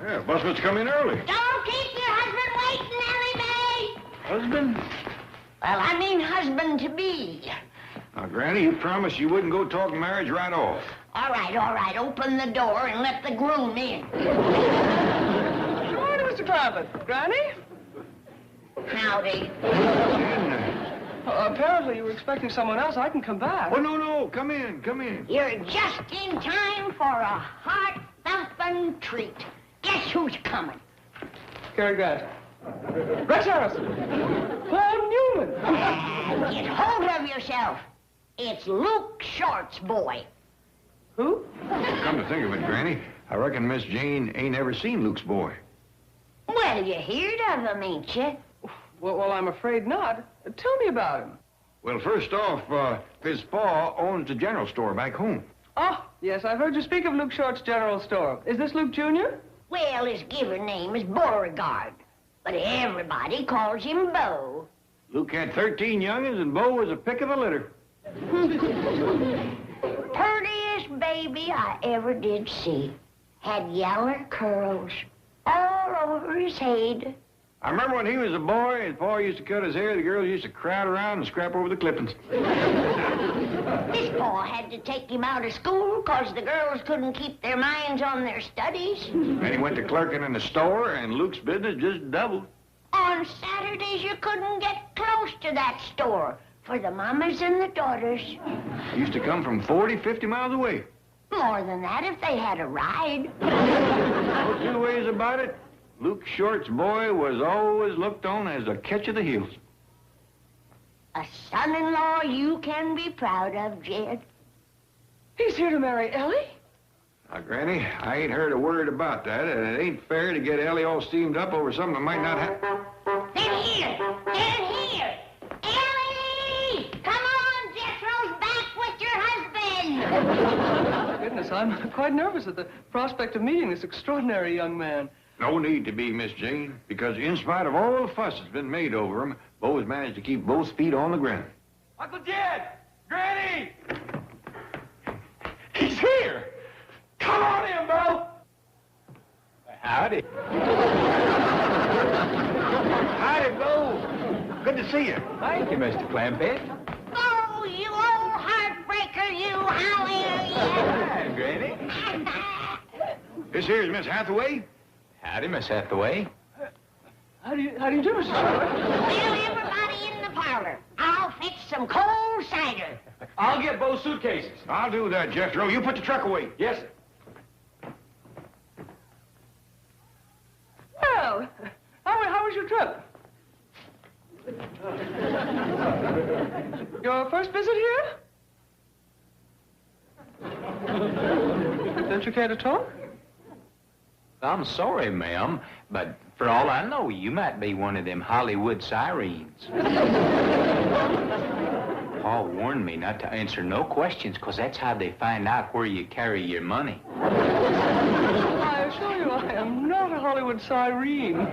Yeah, busman's come in early. Don't keep your husband waiting, Ellie Mae. Husband? Well, I mean husband-to-be. Now, Granny, you promised you wouldn't go talking marriage right off. All right. Open the door and let the groom in. Good morning, Mr. Clampett. Granny? Howdy. Apparently you were expecting someone else. I can come back. Oh, no. Come in. You're just in time for a heart-thumping treat. Guess who's coming? Cary Grant. Rex Harrison. Paul Newman. Get hold of yourself. It's Luke Short's boy. Who? Come to think of it, Granny, I reckon Miss Jane ain't ever seen Luke's boy. Well, you heard of him, ain't you? Well, I'm afraid not. Tell me about him. Well, first off, his pa owns a general store back home. Oh, yes, I've heard you speak of Luke Short's general store. Is this Luke Jr.? Well, his given name is Beauregard, but everybody calls him Bo. Luke had 13 young'uns, and Bo was a pick of the litter. Prettiest baby I ever did see. Had yaller curls all over his head. I remember when he was a boy, his pa used to cut his hair, the girls used to crowd around and scrap over the clippings. His pa had to take him out of school because the girls couldn't keep their minds on their studies. Then he went to clerking in the store, and Luke's business just doubled. On Saturdays, you couldn't get close to that store for the mamas and the daughters. He used to come from 40, 50 miles away. More than that if they had a ride. No two ways about it. Luke Short's boy was always looked on as a catch of the heels. A son-in-law you can be proud of, Jed. He's here to marry Ellie? Now, Granny, I ain't heard a word about that, and it ain't fair to get Ellie all steamed up over something that might not happen. They're here! Ellie! Come on, Jethro's back with your husband! Goodness, I'm quite nervous at the prospect of meeting this extraordinary young man. No need to be, Miss Jane, because in spite of all the fuss that's been made over him, Bo has managed to keep both feet on the ground. Uncle Jed! Granny! He's here! Come on in, Bo! Howdy. Howdy, Bo. Good to see you. Thank you, Mr. Clampett. Oh, you old heartbreaker, you! How are you? Hi, Granny. This here's Miss Hathaway. Howdy, Miss Hathaway. How do you do, Mr. Short? Well, everybody in the parlor. I'll fetch some cold cider. I'll get both suitcases. I'll do that, Jethro. You put the truck away. Yes, sir. Well, how was your trip? Your first visit here? Don't you care to talk? I'm sorry, ma'am, but for all I know, you might be one of them Hollywood sirens. Paul warned me not to answer no questions, because that's how they find out where you carry your money. I assure you I am not a Hollywood siren.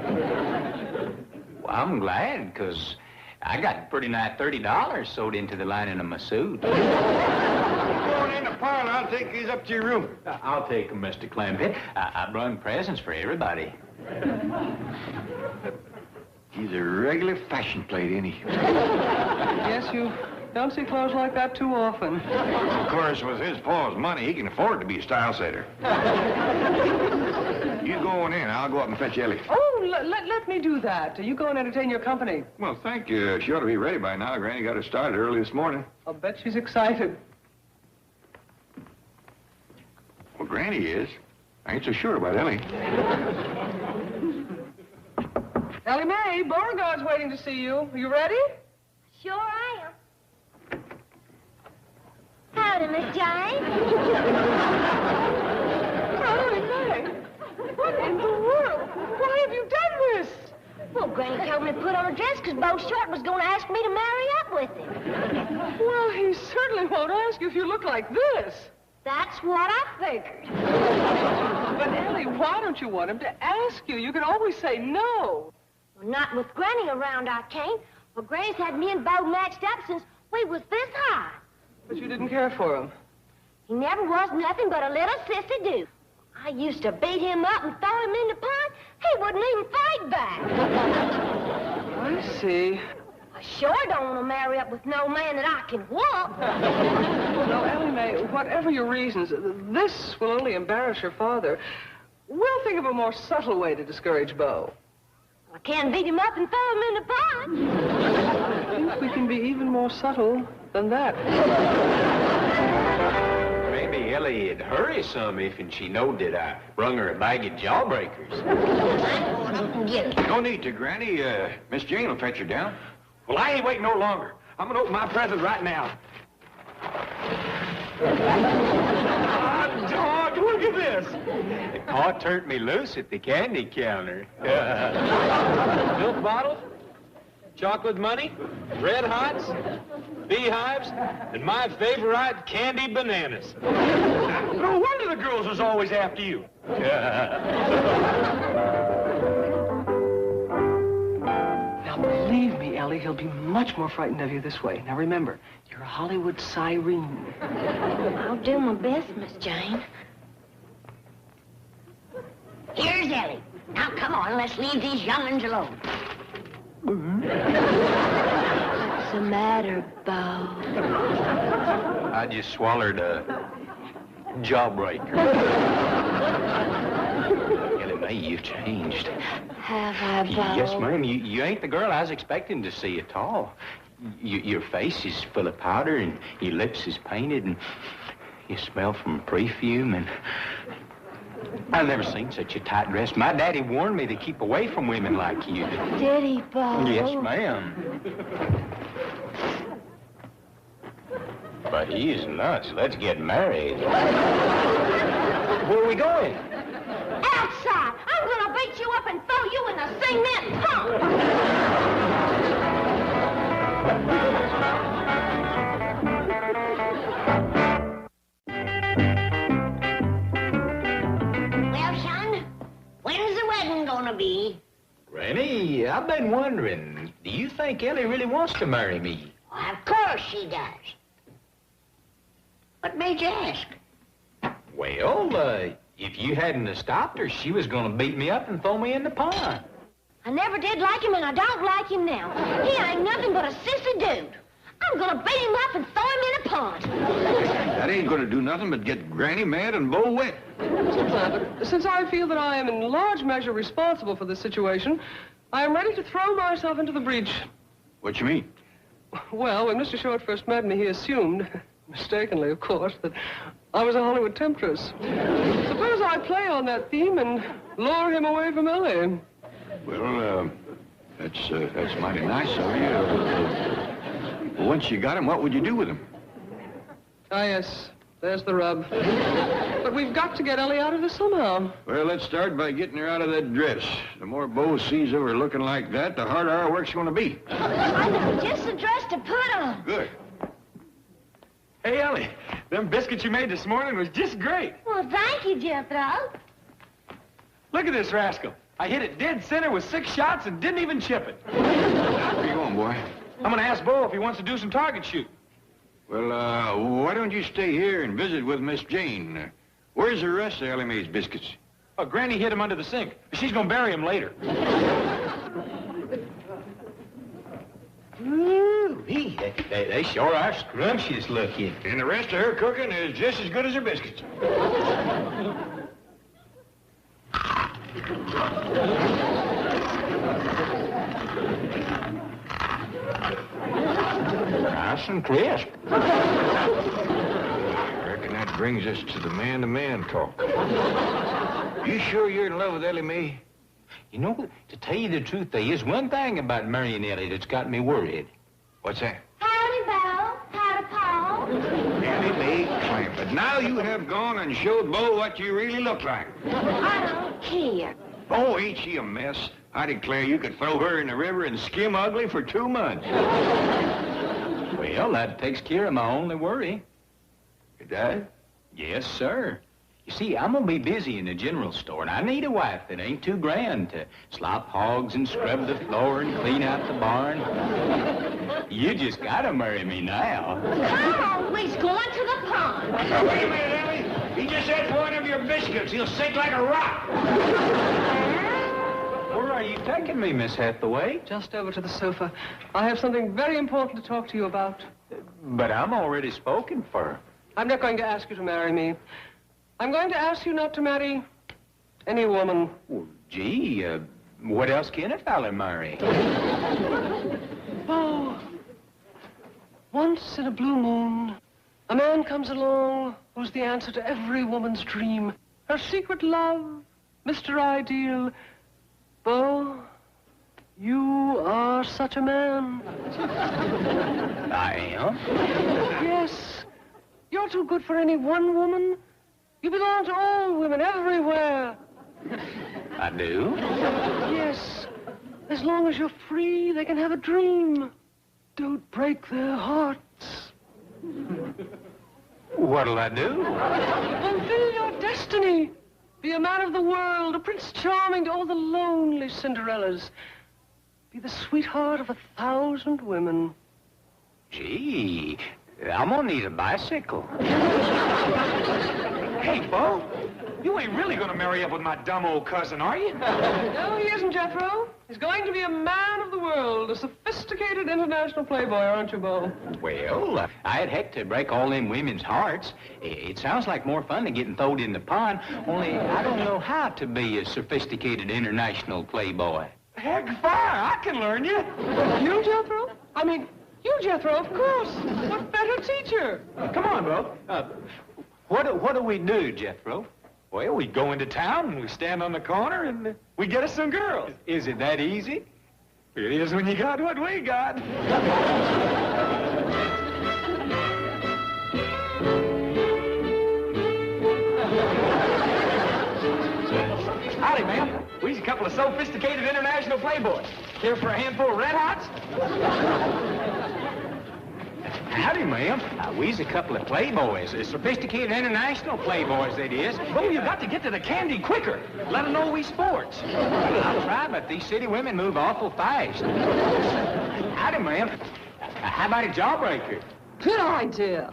Well, I'm glad, because I got pretty nigh $30 sewed into the lining of my suit. Go on in the parlor. I'll take these up to your room. I'll take them, Mr. Clampett. I brung presents for everybody. He's a regular fashion plate, ain't he? Yes, you don't see clothes like that too often. Of course, with his pa's money, he can afford to be a style setter. You go on in. I'll go up and fetch Ellie. Oh, let me do that. You go and entertain your company. Well, thank you. She ought to be ready by now. Granny got her started early this morning. I'll bet she's excited. Well, Granny is. I ain't so sure about Ellie. Ellie Mae, Beauregard's waiting to see you. Are you ready? Sure I am. Howdy, Miss Jane. Ellie Mae, what in the world? Why have you done this? Well, Granny told me to put on a dress because Bo Short was going to ask me to marry up with him. Well, he certainly won't ask you if you look like this. That's what I figured. But, Ellie, why don't you want him to ask you? You can always say no. Well, not with Granny around, I can't. Well, Granny's had me and Bo matched up since we was this high. But you didn't care for him. He never was nothing but a little sissy do. I used to beat him up and throw him in the pond. He wouldn't even fight back. I see. I sure don't want to marry up with no man that I can whoop. No, Ellie Mae, whatever your reasons, this will only embarrass your father. We'll think of a more subtle way to discourage Bo. I can't beat him up and throw him in the pond. I think we can be even more subtle than that. Maybe Ellie'd hurry some if she knowed that I brung her a bag of jawbreakers. No need to, Granny. Miss Jane will fetch her down. Well, I ain't waiting no longer. I'm gonna open my present right now. Ah, dog, look at this. The Pa turned me loose at the candy counter. Milk bottles, chocolate money, red hots, beehives, and my favorite candy bananas. No wonder the girls was always after you. Now, believe me, Ellie, he'll be much more frightened of you this way. Now, remember, you're a Hollywood siren. I'll do my best, Miss Jane. Here's Ellie. Now, come on, let's leave these young'uns alone. What's the matter, Bo? I just swallowed a jawbreaker. Ellie Mae, you've changed. Have I, Bo? Yes, ma'am. You ain't the girl I was expecting to see at all. Your face is full of powder, and your lips is painted, and you smell from perfume, and I've never seen such a tight dress. My daddy warned me to keep away from women like you. Did he, Bo? Yes, ma'am. But he's nuts. Let's get married. Where are we going? Outside! I'm gonna beat you up and throw you in the cement pond! Well, son, when's the wedding gonna be? Granny, I've been wondering, do you think Ellie really wants to marry me? Why, of course she does. What made you ask? Well, if you hadn't have stopped her, she was going to beat me up and throw me in the pond. I never did like him, and I don't like him now. He ain't nothing but a sissy dude. I'm gonna beat him up and throw him in a pond. That ain't gonna do nothing but get Granny mad and Bo wet. Mr. Clampett, since I feel that I am in large measure responsible for this situation, I am ready to throw myself into the breach. What you mean? Well, when Mr. Short first met me, he assumed, mistakenly, of course, that I was a Hollywood temptress. Suppose I play on that theme and lure him away from Ellie. Well, that's mighty nice of you. Well, once you got him, what would you do with him? Ah, yes. There's the rub. But we've got to get Ellie out of this somehow. Well, let's start by getting her out of that dress. The more Bo sees of her looking like that, the harder our work's gonna be. I know just the dress to put on. Good. Hey, Ellie, them biscuits you made this morning was just great. Well, thank you, Jethro. Look at this rascal. I hit it dead center with 6 shots and didn't even chip it. Where you going, boy? I'm gonna ask Bo if he wants to do some target shooting. Well, why don't you stay here and visit with Miss Jane? Where's the rest of Ellie Mae's biscuits? Oh, Granny hid him under the sink. She's gonna bury him later. Ooh, they sure are scrumptious looking. And the rest of her cooking is just as good as her biscuits. Nice and crisp. I reckon that brings us to the man-to-man talk. You sure you're in love with Ellie Mae? You know, to tell you the truth, there is one thing about marrying Ellie that's got me worried. What's that? Howdy, Bo. Howdy, Paul. Ellie Mae Clampett. Now you have gone and showed Bo what you really look like. I don't care. Oh, ain't she a mess? I declare you could throw her in the river and skim ugly for 2 months. Well, that takes care of my only worry. It does? Yes, sir. You see, I'm gonna be busy in the general store, and I need a wife that ain't too grand to slop hogs and scrub the floor and clean out the barn. You just gotta marry me now. Come on, we's going to the pond. Wait a minute, Ellie. He just ate one of your biscuits. He'll sink like a rock. Where are you taking me, Miss Hathaway? Just over to the sofa. I have something very important to talk to you about. But I'm already spoken for. I'm not going to ask you to marry me. I'm going to ask you not to marry any woman. Well, gee, what else can a fella marry? Oh, once in a blue moon, a man comes along who's the answer to every woman's dream. Her secret love, Mr. Ideal. Bo, you are such a man. I am? Yes. You're too good for any one woman. You belong to all women everywhere. I do? Yes. As long as you're free, they can have a dream. Don't break their hearts. What'll I do? Fulfill your destiny. Be a man of the world, a Prince Charming to all the lonely Cinderellas. Be the sweetheart of 1,000 women. Gee, I'm gonna need a bicycle. Hey, Bo, you ain't really gonna marry up with my dumb old cousin, are you? No, he isn't, Jethro. He's going to be a man of the world, a sophisticated international playboy, aren't you, Bo? Well, I'd heck to break all them women's hearts. It sounds like more fun than getting thrown in the pond, only I don't know how to be a sophisticated international playboy. Heck, fire, I can learn you. You, Jethro? I mean, you, Jethro, of course. What better teacher? Come on, Bo. What do we do, Jethro? Well, we go into town and we stand on the corner and we get us some girls. Is it that easy? It is when you got what we got. Howdy, ma'am. We's a couple of sophisticated international playboys. Here for a handful of red hots? Howdy, ma'am. We's a couple of playboys, sophisticated international playboys, that is. Oh, you got to get to the candy quicker. Let them know we sports. I'll try, but these city women move awful fast. Howdy, ma'am. How about a jawbreaker? Good idea.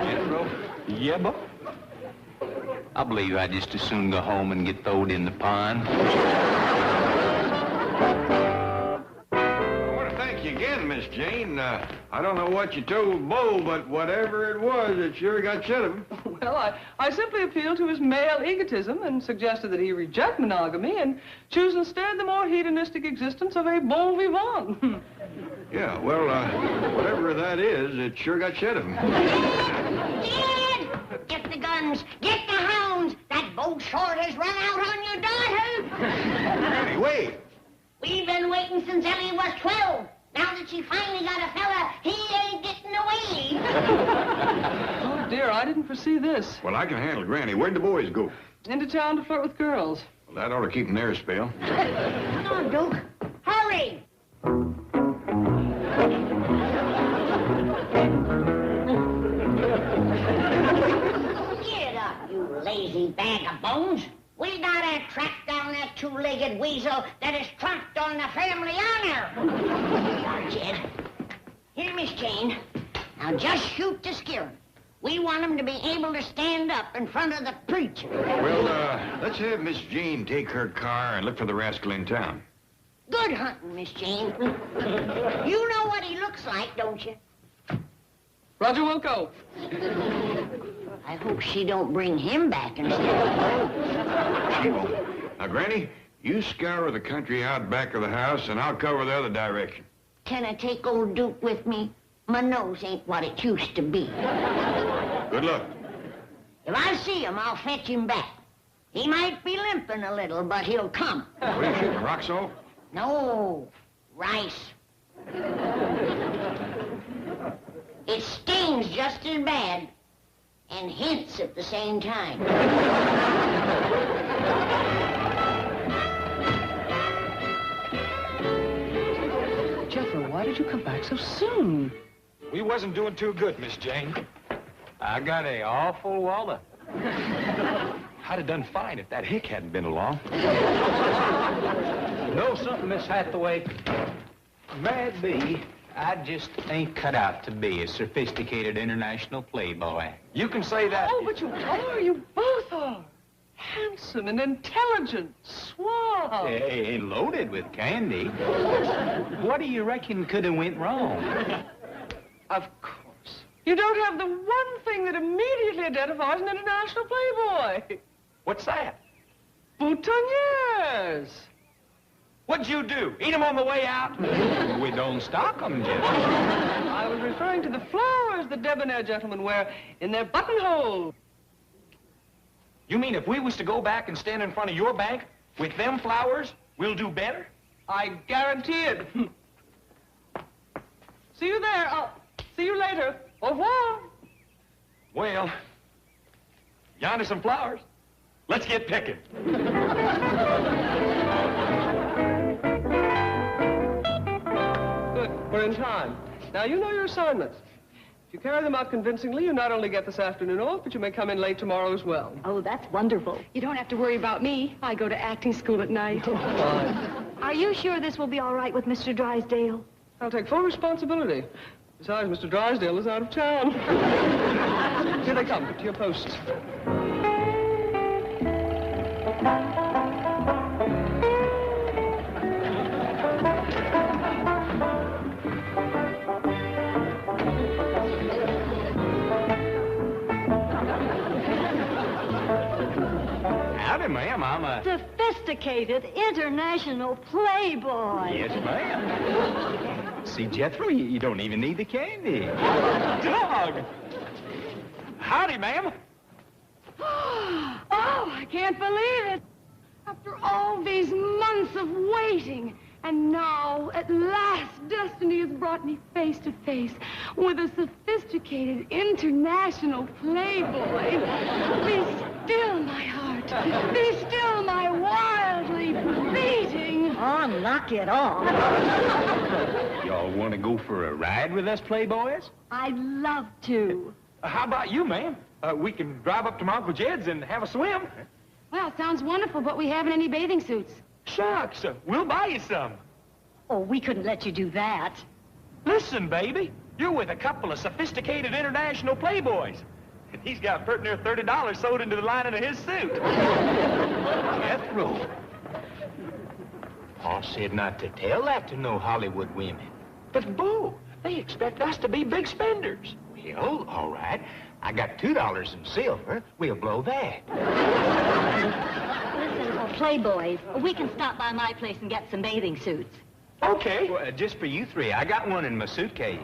Jethro? Yeah, Bo? I believe I'd just as soon go home and get thrown in the pond. Again, Miss Jane, I don't know what you told Bo, but whatever it was, it sure got shut of him. Well, I simply appealed to his male egotism and suggested that he reject monogamy and choose instead the more hedonistic existence of a bon vivant. Yeah, well, whatever that is, it sure got shut of him. Dad! Get the guns! Get the hounds! That boat short has run out on your daughter! Granny, wait! We've been waiting since Ellie was 12. Now that she finally got a fella, he ain't getting away. Oh, dear, I didn't foresee this. Well, I can handle Granny. Where'd the boys go? Into town to flirt with girls. Well, that ought to keep them there a spell. Come on, Duke. Hurry! Get up, you lazy bag of bones. We gotta track down that two-legged weasel that has trumped on the family honor. Now, Jed. Here, Miss Jane. Now, just shoot to scare him. We want him to be able to stand up in front of the preacher. Well, let's have Miss Jane take her car and look for the rascal in town. Good hunting, Miss Jane. You know what he looks like, don't you? Roger Wilco. I hope she don't bring him back instead of Bo. She won't. Now, Granny, you scour the country out back of the house, and I'll cover the other direction. Can I take old Duke with me? My nose ain't what it used to be. Good luck. If I see him, I'll fetch him back. He might be limping a little, but he'll come. What are you shooting, rock salt? No, rice. It stings just as bad and hints at the same time. Jethro, why did you come back so soon? We wasn't doing too good, Miss Jane. I got a awful wallet. I'd have done fine if that hick hadn't been along. Know something, Miss Hathaway? Mad be, I just ain't cut out to be a sophisticated international playboy. You can say that. Oh, but you are. You both are. Handsome and intelligent, suave. And loaded with candy. What do you reckon could have went wrong? Of course. You don't have the one thing that immediately identifies an international playboy. What's that? Boutonnieres. What'd you do? Eat them on the way out? We don't stock them, Jim. I was referring to the flowers the debonair gentlemen wear in their buttonholes. You mean if we was to go back and stand in front of your bank with them flowers, we'll do better? I guarantee it. See you there. I'll see you later. Au revoir. Well, yonder some flowers. Let's get picking. Good. We're in time. Now, you know your assignments. If you carry them out convincingly, you not only get this afternoon off, but you may come in late tomorrow as well. Oh, that's wonderful. You don't have to worry about me. I go to acting school at night. Fine. Are you sure this will be all right with Mr. Drysdale? I'll take full responsibility. Besides, Mr. Drysdale is out of town. Here they come. To your posts. Howdy, ma'am. I'm a... Sophisticated international playboy. Yes, ma'am. See, Jethro, you don't even need the candy. Dog! Howdy, ma'am. Oh, I can't believe it. After all these months of waiting, and now, at last, destiny has brought me face to face with a sophisticated international playboy. Be still, my heart. Be still, my wildly beating. Oh, knock it off. Y'all want to go for a ride with us, playboys? I'd love to. How about you, ma'am? We can drive up to my Uncle Jed's and have a swim. Well, it sounds wonderful, but we haven't any bathing suits. Shucks, we'll buy you some. Oh, we couldn't let you do that. Listen, baby, you're with a couple of sophisticated international playboys. And he's got pretty near $30 sewed into the lining of his suit. Jethro. Paul said not to tell that to no Hollywood women. But, Boo, they expect us to be big spenders. Well, all right. I got $2 in silver. We'll blow that. Listen, playboys, we can stop by my place and get some bathing suits. Okay. Well, just for you three. I got one in my suitcase.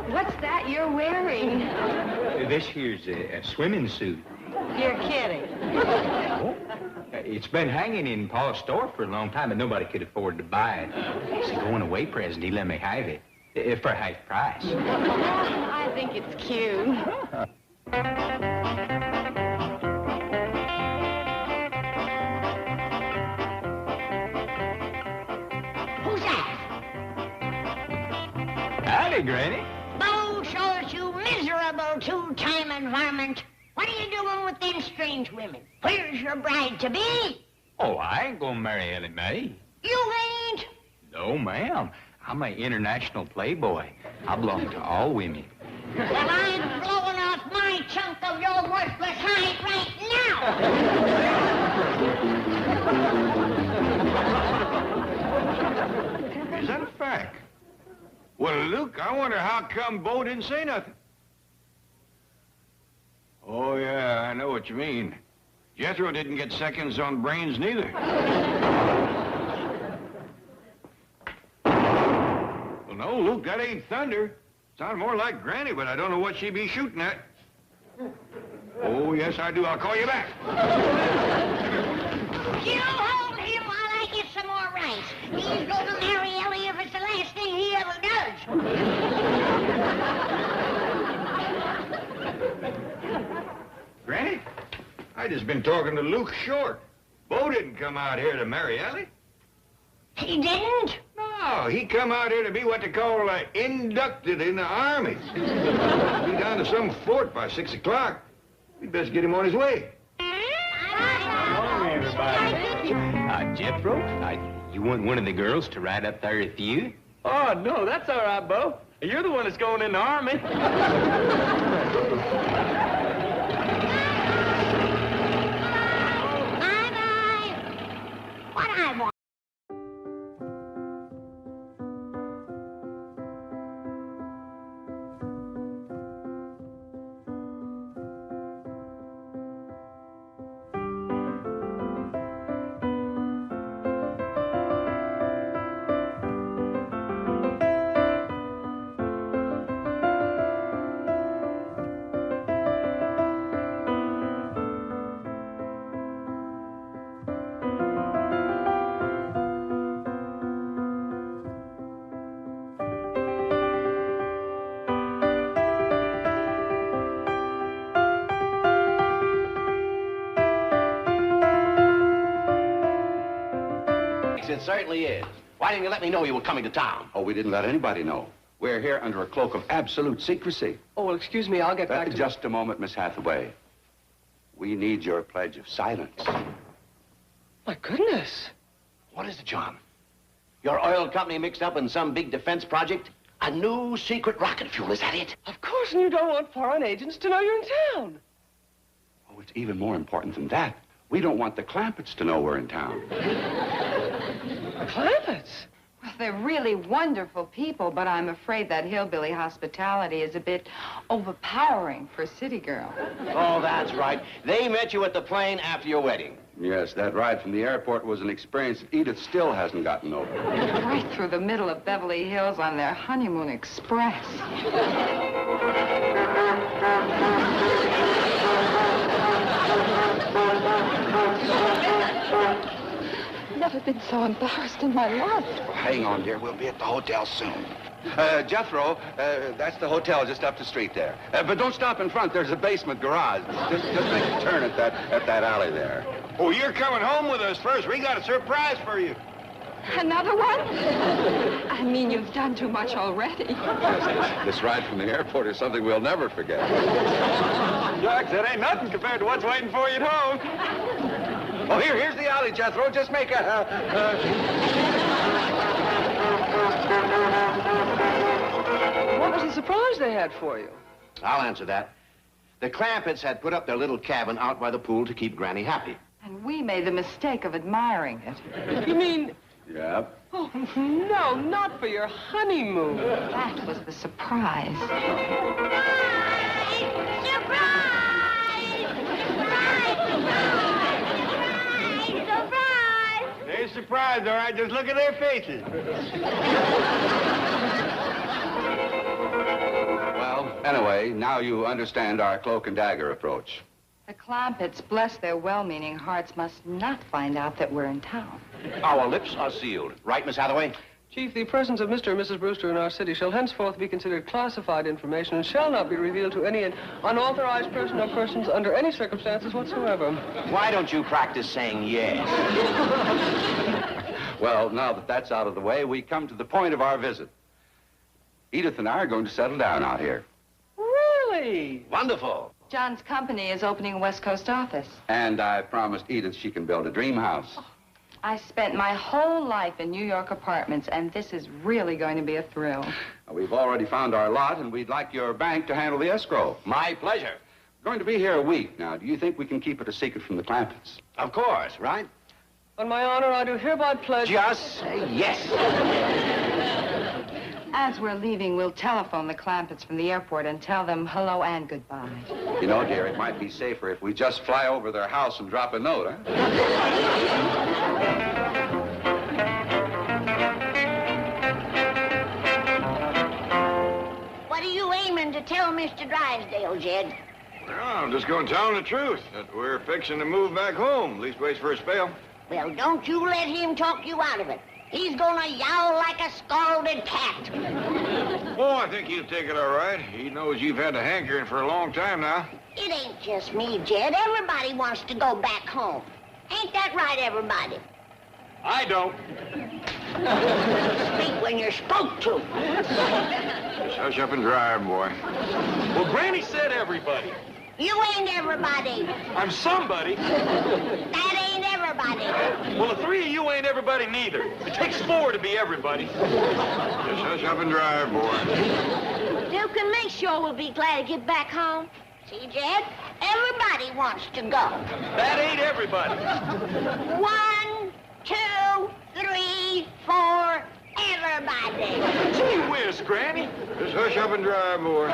What's that you're wearing? This here's a swimming suit. You're kidding. Oh, it's been hanging in Paul's store for a long time, but nobody could afford to buy it. It's a going-away present. He let me have it for half price. I think it's cute. Who's that? Howdy, Granny. Bo shows you miserable two-time environment. What are you doing with them strange women? Where's your bride-to-be? Oh, I ain't gonna marry Ellie Mae. You ain't? No, ma'am. I'm an international playboy. I belong to all women. Well, I'm blowing off my chunk of your worthless hide right now. Is that a fact? Well, Luke, I wonder how come Bo didn't say nothing. Oh, yeah, I know what you mean. Jethro didn't get seconds on brains neither. Well, no, Luke, that ain't thunder. Sounds more like Granny, but I don't know what she'd be shooting at. Oh, yes, I do. I'll call you back. You hold him while I get some more rice. He's going to marry Ellie if it's the last thing he ever does. Granny, I just been talking to Luke Short. Bo didn't come out here to marry Ellie. He didn't? No, he come out here to be what they call inducted in the Army. He'll be down to some fort by 6 o'clock. We'd best get him on his way. Morning, everybody. Jethro, you want one of the girls to ride up there with you? Oh, no, that's all right, Bo. You're the one that's going in the Army. Bye-bye. What I want. It certainly is. Why didn't you let me know you were coming to town? Oh, we didn't let anybody know. We're here under a cloak of absolute secrecy. Oh, well, excuse me, I'll get back to... Just a moment, Miss Hathaway. We need your pledge of silence. My goodness. What is it, John? Your oil company mixed up in some big defense project? A new secret rocket fuel, is that it? Of course, and you don't want foreign agents to know you're in town. Oh, it's even more important than that. We don't want the Clampetts to know we're in town. The Clampetts? Well, they're really wonderful people, but I'm afraid that hillbilly hospitality is a bit overpowering for a city girl. Oh, that's right. They met you at the plane after your wedding. Yes, that ride from the airport was an experience that Edith still hasn't gotten over. Right through the middle of Beverly Hills on their honeymoon express. Never been so embarrassed in my life. Hang on, dear. We'll be at the hotel soon. Jethro, that's the hotel just up the street there. But don't stop in front. There's a basement garage. Just make a turn at that alley there. Oh, you're coming home with us first. We got a surprise for you. Another one? I mean, you've done too much already. This ride from the airport is something we'll never forget. Shucks, that ain't nothing compared to what's waiting for you at home. Oh, here's the alley, Jethro. Just make a... What was the surprise they had for you? I'll answer that. The Clampetts had put up their little cabin out by the pool to keep Granny happy. And we made the mistake of admiring it. You mean... Yep. Oh, no, not for your honeymoon. That was the surprise. They're surprised, all right. Just look at their faces. Well, anyway, now you understand our cloak and dagger approach. The Clampetts, bless their well-meaning hearts, must not find out that we're in town. Our lips are sealed. Right, Miss Hathaway? Chief, the presence of Mr. and Mrs. Brewster in our city shall henceforth be considered classified information and shall not be revealed to any unauthorized person or persons under any circumstances whatsoever. Why don't you practice saying yes? Well, now that that's out of the way, we come to the point of our visit. Edith and I are going to settle down out here. Really? Wonderful. John's company is opening a West Coast office. And I promised Edith she can build a dream house. I spent my whole life in New York apartments, and this is really going to be a thrill. We've already found our lot, and we'd like your bank to handle the escrow. My pleasure. We're going to be here a week. Now, do you think we can keep it a secret from the Clampetts? Of course, right? On my honor, I do hereby pledge... Just say yes. As we're leaving, we'll telephone the Clampetts from the airport and tell them hello and goodbye. You know, dear, it might be safer if we just fly over their house and drop a note, huh? What are you aiming to tell Mr. Drysdale, Jed? Well, I'm just going to tell him the truth, that we're fixing to move back home, leastways for a spell. Well, don't you let him talk you out of it. He's gonna yowl like a scalded cat. Oh, I think he'll take it all right. He knows you've had a hankering for a long time now. It ain't just me, Jed. Everybody wants to go back home. Ain't that right, everybody? I don't. Speak when you're spoke to. Just hush up and drive, boy. Well, Granny said everybody. You ain't everybody. I'm somebody. That ain't everybody. everybody. Well, the three of you ain't everybody neither. It takes four to be everybody. Just hush up and drive, boy. You can make sure we'll be glad to get back home. See, Jed? Everybody wants to go. That ain't everybody. 1, 2, 3, 4, everybody. Gee whiz, Granny. Just hush up and drive, boy.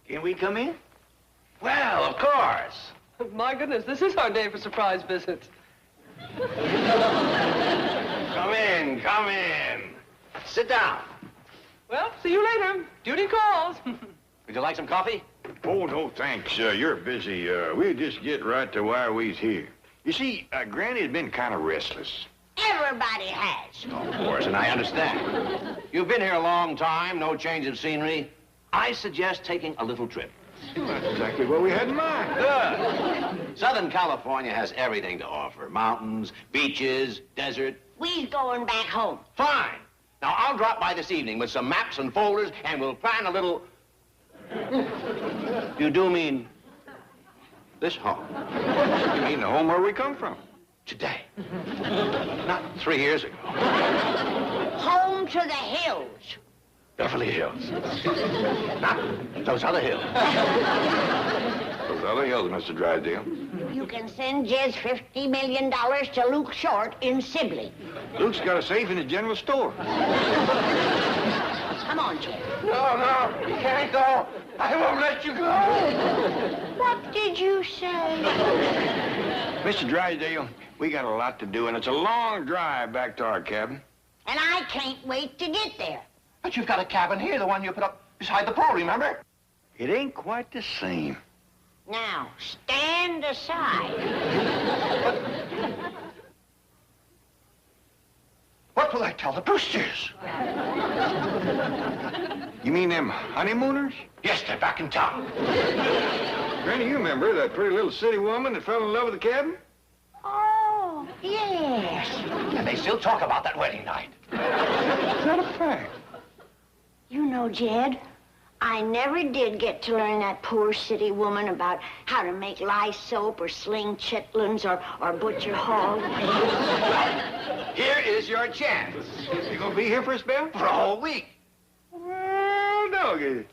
Can we come in? Well, of course. My goodness, this is our day for surprise visits. Come in, come in. Sit down. Well, see you later. Duty calls. Would you like some coffee? Oh, no, thanks. You're busy. We'll just get right to why we's here. You see, Granny's been kind of restless. Everybody has. Of course, and I understand. You've been here a long time, no change of scenery. I suggest taking a little trip. That's exactly what we had in mind. Good. Southern California has everything to offer. Mountains, beaches, desert. We's going back home. Fine. Now, I'll drop by this evening with some maps and folders, and we'll plan a little... You do mean this home? You mean the home where we come from? Today. Not 3 years ago. Home to the hills. Beverly Hills. Not those other hills. Those other hills, Mr. Drysdale. You can send Jez $50 million to Luke Short in Sibley. Luke's got a safe in his general store. Come on, Jez. No, you can't go. I won't let you go. What did you say? Mr. Drysdale, we got a lot to do, and it's a long drive back to our cabin. And I can't wait to get there. But you've got a cabin here, the one you put up beside the pool, remember? It ain't quite the same. Now, stand aside. What will I tell the Brewsters? You mean them honeymooners? Yes, they're back in town. Granny, you remember that pretty little city woman that fell in love with the cabin? Oh, yes. And they still talk about that wedding night. Is that a fact? You know, Jed, I never did get to learn that poor city woman about how to make lye soap or sling chitlins or butcher hog. Here is your chance. You gonna be here for a spell? For a whole week. Well, doggy.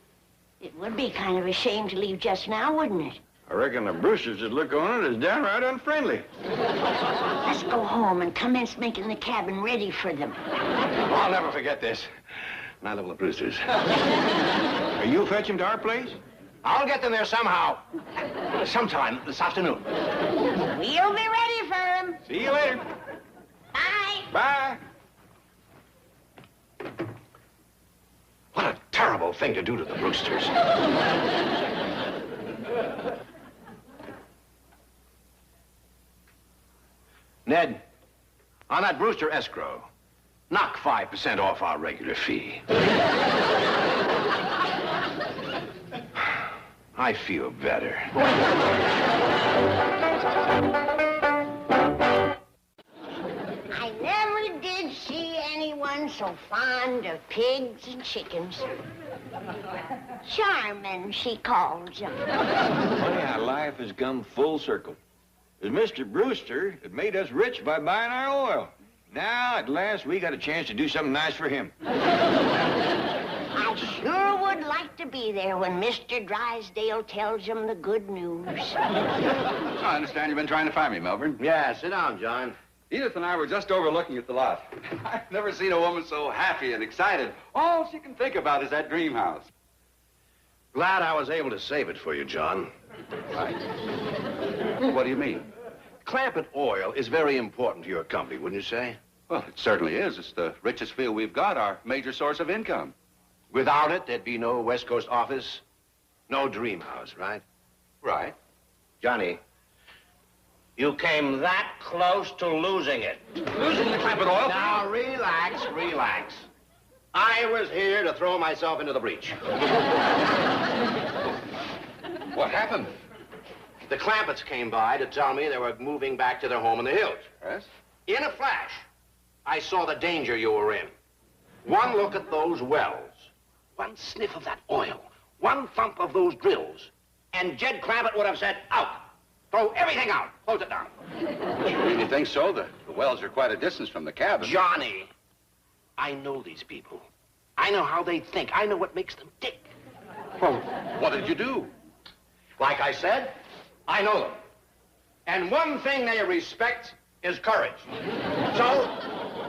It would be kind of a shame to leave just now, wouldn't it? I reckon the Brewsters would look on it as downright unfriendly. Let's go home and commence making the cabin ready for them. Oh, I'll never forget this. Neither will the Brewsters. Are you fetch them to our place? I'll get them there somehow. Sometime this afternoon. We'll be ready for them. See you later. Bye. Bye. What a terrible thing to do to the Brewsters. Ned, on that Brewster escrow, knock 5% off our regular fee. I feel better. I never did see anyone so fond of pigs and chickens. Charmin, she calls them. Funny how life has come full circle. As Mr. Brewster had made us rich by buying our oil. Now, at last, we got a chance to do something nice for him. I sure would like to be there when Mr. Drysdale tells him the good news. I understand you've been trying to find me, Melbourne. Yeah, sit down, John. Edith and I were just overlooking at the lot. I've never seen a woman so happy and excited. All she can think about is that dream house. Glad I was able to save it for you, John. Right. What do you mean? Clampett oil is very important to your company, wouldn't you say? Well, it certainly is. It's the richest field we've got, our major source of income. Without it, there'd be no West Coast office, no dream house, right? Right. Johnny, you came that close to losing it. Losing the Clampett oil? Now, relax, relax. I was here to throw myself into the breach. What happened? The Clampetts came by to tell me they were moving back to their home in the hills. Yes? In a flash, I saw the danger you were in. One look at those wells, one sniff of that oil, one thump of those drills, and Jed Clampett would have said, out. Throw everything out. Close it down. You really think so? The wells are quite a distance from the cabin. Johnny, I know these people. I know how they think. I know what makes them tick. Well, what did you do? Like I said, I know them. And one thing they respect is courage. So,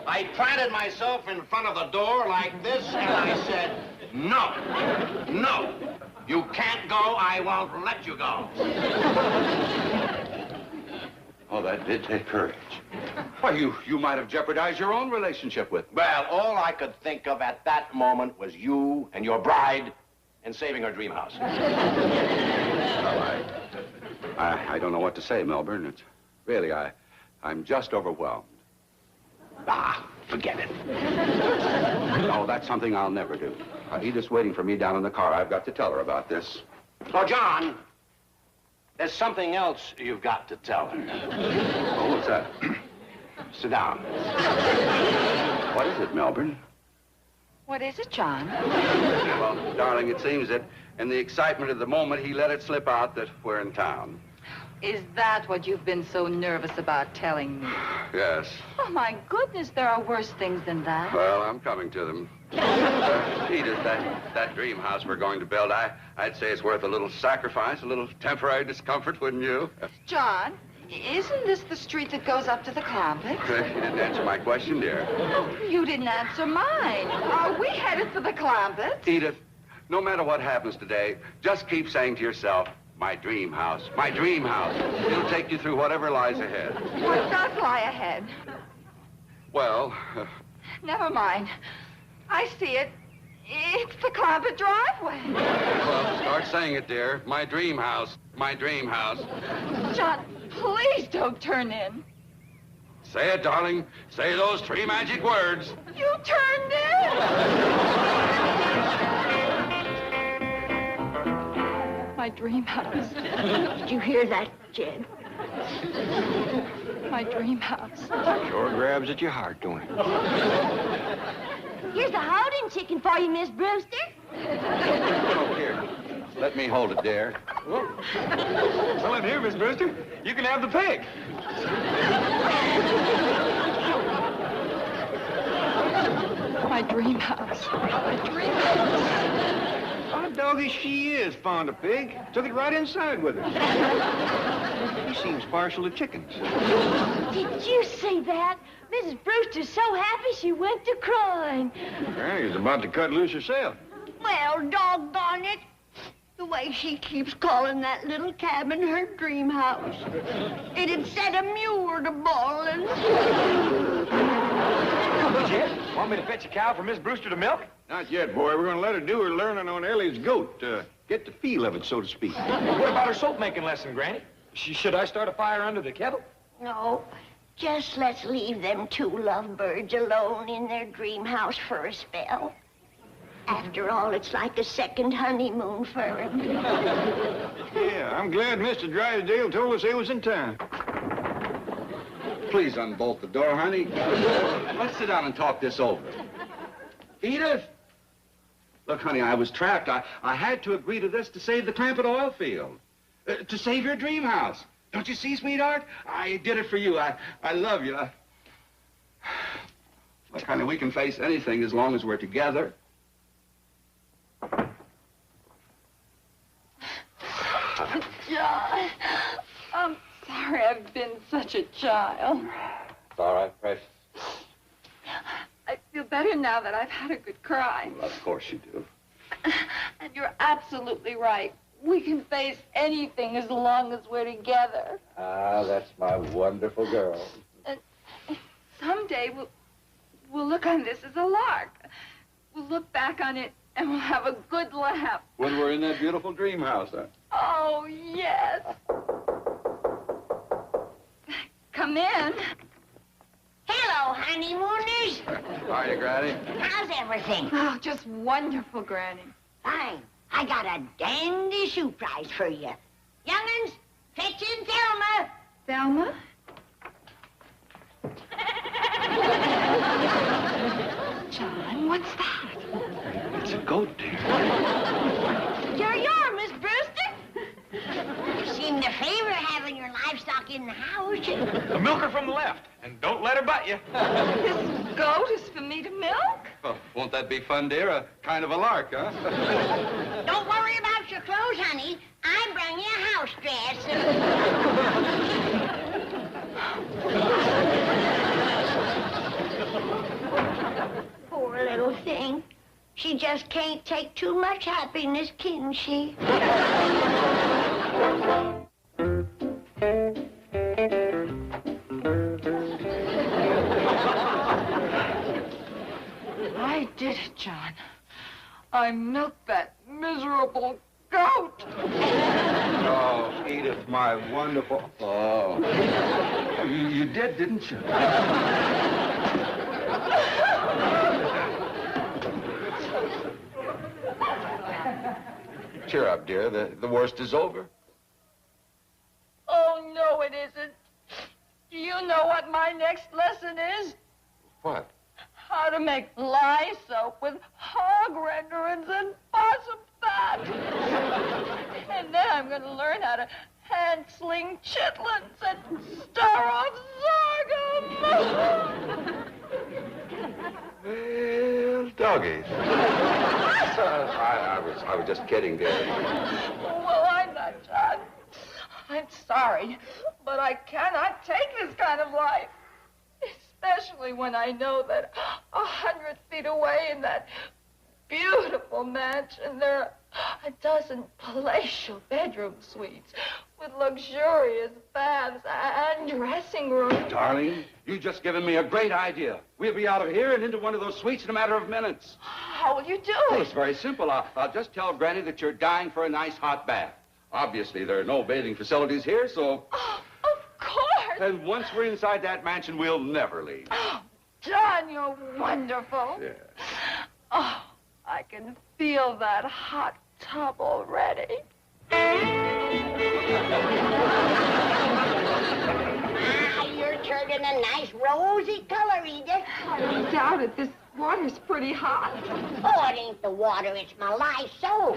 I planted myself in front of the door like this, and I said, no, no. You can't go, I won't let you go. Oh, that did take courage. Why, you might have jeopardized your own relationship with me. Well, all I could think of at that moment was you and your bride and saving her dream house. Well, I don't know what to say, Melbourne. It's really, I'm just overwhelmed. Ah, forget it. No, that's something I'll never do. Edith's waiting for me down in the car. I've got to tell her about this. Oh, John, there's something else you've got to tell her. Oh, what's that? Sit down. What is it, Melbourne? What is it, John? Well, darling, it seems that in the excitement of the moment, he let it slip out that we're in town. Is that what you've been so nervous about telling me? Yes. Oh, my goodness, there are worse things than that. Well, I'm coming to them. Edith, that dream house we're going to build, I'd say it's worth a little sacrifice, a little temporary discomfort, wouldn't you? John, isn't this the street that goes up to the Clampetts? You didn't answer my question, dear. Oh, you didn't answer mine. Are we headed for the Clampetts? Edith, no matter what happens today, just keep saying to yourself, my dream house, my dream house. It'll take you through whatever lies ahead. What does lie ahead? Well... Never mind. I see it. It's the Clampett driveway. Well, start saying it, dear. My dream house, my dream house. John, please don't turn in. Say it, darling. Say those 3 magic words. You turned in! My dream house. Did you hear that, Jed? My dream house. Sure grabs at your heart, don't it? Here's a holding chicken for you, Miss Brewster. Oh, here. Let me hold it, dear. Well, in here, Miss Brewster, you can have the pig. My dream house. My dream house. Hot doggy, she is fond of pig. Took it right inside with her. She seems partial to chickens. Did you see that? Mrs. Brewster's so happy she went to crying. Well, he's about to cut loose herself. Well, doggone it. The way she keeps calling that little cabin her dream house. It'd set a mule to boiling. Jed, want me to fetch a cow for Miss Brewster to milk? Not yet, boy. We're going to let her do her learning on Ellie's goat. Get the feel of it, so to speak. What about her soap-making lesson, Granny? Should I start a fire under the kettle? No, just let's leave them 2 lovebirds alone in their dream house for a spell. After all, it's like a second honeymoon for them. Yeah, I'm glad Mr. Drysdale told us they was in town. Please unbolt the door, honey. Let's sit down and talk this over. Edith! Look, honey, I was trapped. I had to agree to this to save the Clampett oil field. To save your dream house. Don't you see, sweetheart? I did it for you. I love you. Look, honey, we can face anything as long as we're together. John, I'm sorry I've been such a child. It's all right, precious. I feel better now that I've had a good cry. Well, of course you do. And you're absolutely right. We can face anything as long as we're together. Ah, that's my wonderful girl. And someday we'll look on this as a lark. We'll look back on it and we'll have a good laugh. When we're in that beautiful dream house, huh? Oh, yes. Come in. Hello, honeymooners. Hiya, Granny. How's everything? Oh, just wonderful, Granny. Fine. I got a dandy surprise for you. Young'uns, fetch in Thelma. Thelma? John, what's that? It's a goat, dear. Here you are, Miss Brewster. You seem to favor having your from the left. And don't let her butt you. This goat is for me to milk? Oh, won't that be fun, dear? A kind of a lark, huh? Don't worry about your clothes, honey. I bring you a house dress. Poor little thing. She just can't take too much happiness, can she? I did it, John. I milked that miserable goat. Oh, Edith, my wonderful... Oh. You did, didn't you? Cheer up, dear. The worst is over. Oh, no, it isn't. Do you know what my next lesson is? What? How to make lye soap with hog renderings and possum fat. And then I'm going to learn how to hand sling chitlins and stir off sorghum. Well, doggies. I was just kidding, dear. Well, I'm not, John. I'm sorry, but I cannot take this kind of life. Especially when I know that 100 feet away in that beautiful mansion, there are a dozen palatial bedroom suites with luxurious baths and dressing rooms. Darling, you've just given me a great idea. We'll be out of here and into one of those suites in a matter of minutes. How will you do Well, it? it's very simple. I'll just tell Granny that you're dying for a nice hot bath. Obviously, there are no bathing facilities here, so... Oh, of course. And once we're inside that mansion, we'll never leave. Oh, John, you're wonderful. Yeah. Oh, I can feel that hot tub already. You're turning a nice rosy color, Edith. I doubt it. This water's pretty hot. Oh, it ain't the water, it's my lye soap.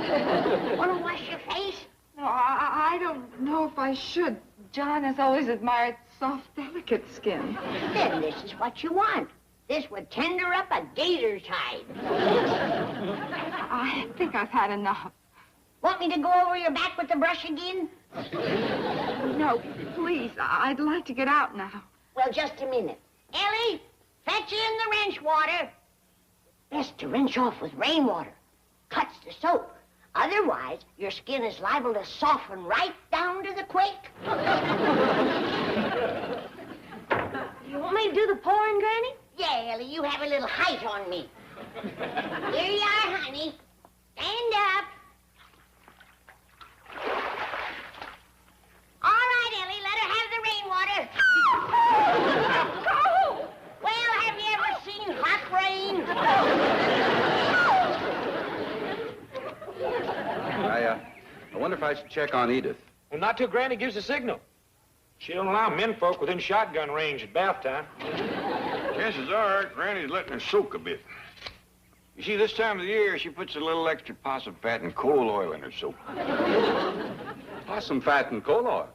Want to wash your face? No, I don't know if I should. John has always admired soft, delicate skin. Then this is what you want. This would tender up a gator's hide. I think I've had enough. Want me to go over your back with the brush again? No, please. I'd like to get out now. Well, just a minute. Ellie, fetch in the rinse water. Best to rinse off with rainwater. Cuts the soap. Otherwise, your skin is liable to soften right down to the quick. You want me to do the pouring, Granny? Yeah, Ellie, you have a little height on me. Here you are, honey. Stand up. All right, Ellie, let her have the rainwater. Oh! Well, have you ever seen hot rain? I wonder if I should check on Edith. Well, not till Granny gives the signal. She don't allow menfolk within shotgun range at bath time. Chances are Granny's letting her soak a bit. You see, this time of the year, she puts a little extra possum fat and coal oil in her soap. Possum fat and coal oil.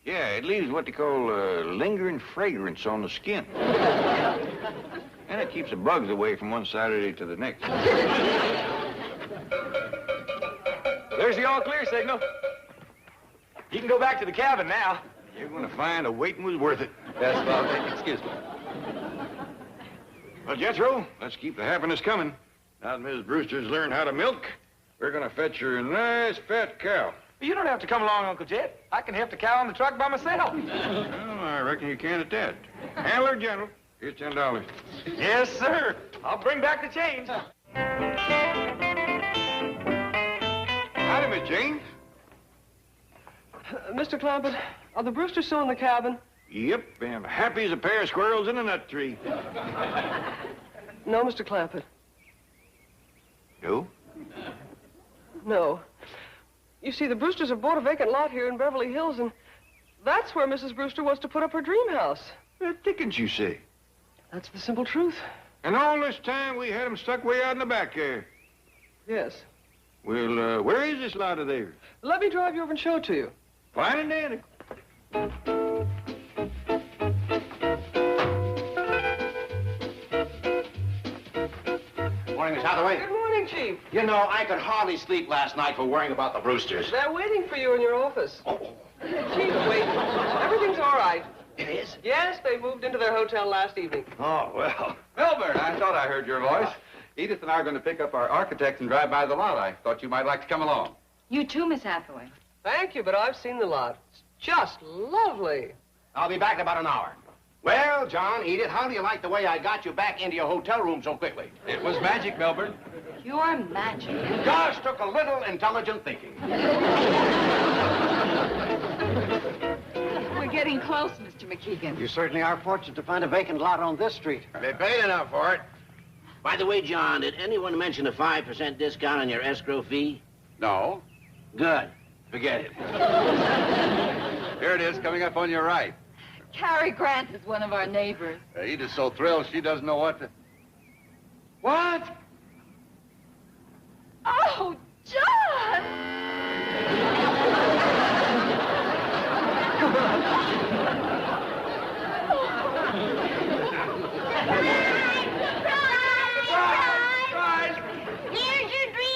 Yeah, it leaves what they call lingering fragrance on the skin. And it keeps the bugs away from one Saturday to the next. There's the all clear signal. You can go back to the cabin now. You're going to find the waiting was worth it. Yes, well, excuse me. Well, Jethro, let's keep the happiness coming. Now that Mrs. Brewster's learned how to milk, we're going to fetch her a nice fat cow. You don't have to come along, Uncle Chet. I can heft the cow on the truck by myself. Well, I reckon you can at that. Handle her gentle. Here's $10. Yes, sir. I'll bring back the change. Howdy, Miss Jane. Mr. Clampett, are the Brewsters still in the cabin? Yep, and happy as a pair of squirrels in a nut tree. No, Mr. Clampett. No? No. You see, the Brewsters have bought a vacant lot here in Beverly Hills, and that's where Mrs. Brewster wants to put up her dream house. What dickens you say? That's the simple truth. And all this time we had them stuck way out in the back there. Yes. Well, where is this lot of theirs? Let me drive you over and show it to you. Fine and dandy. morning, Miss Hathaway. Good morning, Chief. You know, I could hardly sleep last night for worrying about the Brewsters. They're waiting for you in your office. Oh, Chief, wait. Everything's all right. it is? Yes, they moved into their hotel last evening. Oh, well. Melbourne, I thought I heard your voice. Edith and I are going to pick up our architect and drive by the lot. I thought you might like to come along. You too, Miss Hathaway. Thank you, but I've seen the lot. It's just lovely. I'll be back in about an hour. Well, John, Edith, how do you like the way I got you back into your hotel room so quickly? It was magic, Melbourne. You're magic. Just took a little intelligent thinking. We're getting close, Mr. McKeegan. You certainly are fortunate to find a vacant lot on this street. They paid enough for it. By the way, John, did anyone mention a 5% discount on your escrow fee? No. Good. Forget it. Here it is, coming up on your right. Cary Grant is one of our neighbors. Edith's so thrilled she doesn't know what to... What? Oh, John! Here's your dream.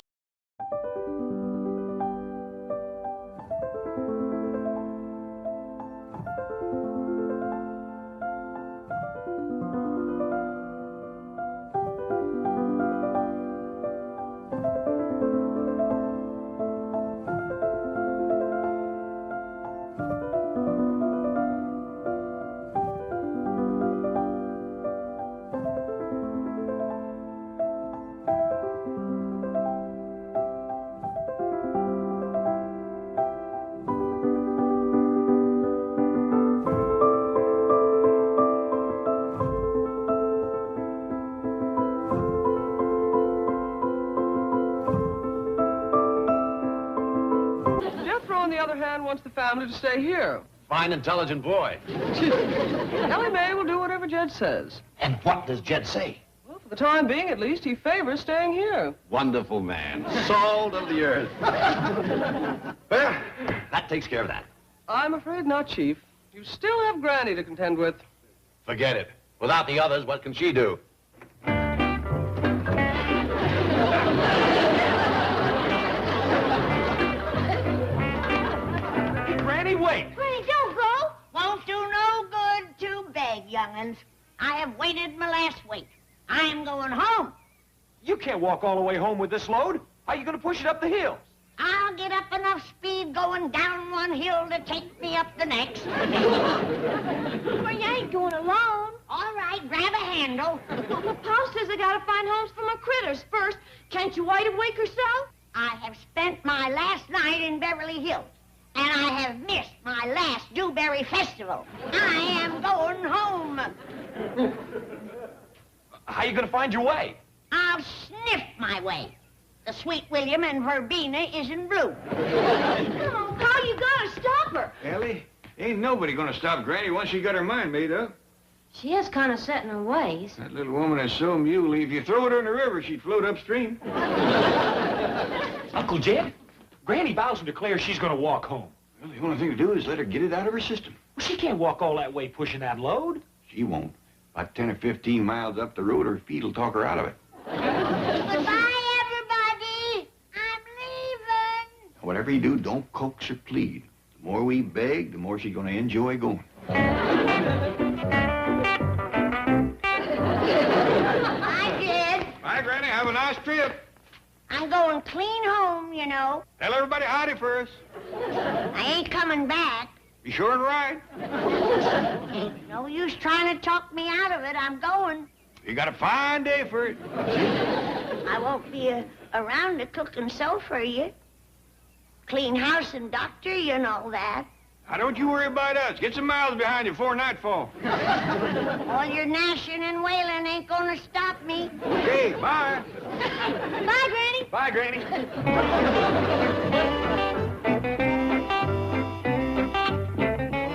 On the other hand, wants the family to stay here. Fine, intelligent boy. Ellie Mae will do whatever Jed says. And what does Jed say? Well, for the time being, at least, he favors staying here. Wonderful man. Salt of the earth. Well, that takes care of that. I'm afraid not, Chief. You still have Granny to contend with. Forget it. Without the others, what can she do? Granny, wait. Granny, don't go. Won't do no good to beg, young'uns. I have waited my last week. I am going home. You can't walk all the way home with this load. How are you going to push it up the hill? I'll get up enough speed going down one hill to take me up the next. Well, you ain't going alone. All right, grab a handle. Well, my pa says I gotta find homes for my critters first. Can't you wait a week or so? I have spent my last night in Beverly Hills, and I have missed my last Dewberry Festival. I am going home. How are you going to find your way? I'll sniff my way. The Sweet William and Verbena is in bloom. Oh, Pa, you gotta stop her. Ellie, ain't nobody gonna stop Granny once she got her mind made up. She is kind of set in her ways. That little woman is so muley. If you throw her in the river, she'd float upstream. Uncle Jed, Granny Bowser declares she's going to walk home. Well, the only thing to do is let her get it out of her system. Well, she can't walk all that way pushing that load. She won't. About 10 or 15 miles up the road, her feet'll talk her out of it. Goodbye, everybody. I'm leaving. Whatever you do, don't coax or plead. The more we beg, the more she's gonna enjoy going. I did. Bye, Granny. Have a nice trip. I'm going clean home, you know. Tell everybody howdy for us. I ain't coming back. Be sure and ride. Ain't no use trying to talk me out of it. I'm going. You got a fine day for it. I won't be around to cook and sew for you. Clean house and doctor, you know that. Now, don't you worry about us. Get some miles behind you before nightfall. All your gnashing and wailing ain't gonna stop me. Okay, bye. Bye, Granny. Bye, Granny.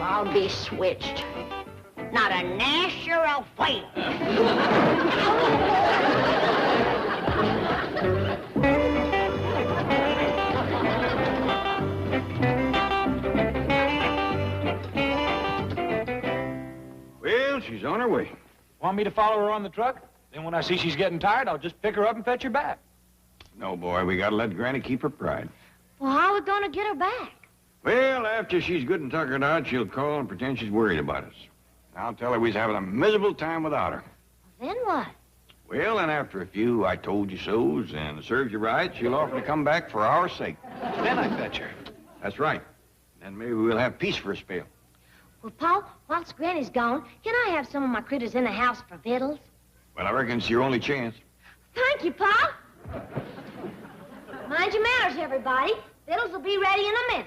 I'll be switched. Not a gnash or a wail. Well, she's on her way. Want me to follow her on the truck? Then when I see she's getting tired, I'll just pick her up and fetch her back. No, boy, we gotta let Granny keep her pride. Well, how are we going to get her back? Well, after she's good and tuckered out, she'll call and pretend she's worried about us. I'll tell her we's having a miserable time without her. Then what? Well, and after a few I told you so's and serves you right, she'll offer to come back for our sake. Then I fetch her. That's right. Then maybe we'll have peace for a spell. Well, Pa, whilst Granny's gone, can I have some of my critters in the house for victuals? Well, I reckon it's your only chance. Thank you, Pa. Mind your manners, everybody. Victuals will be ready in a minute.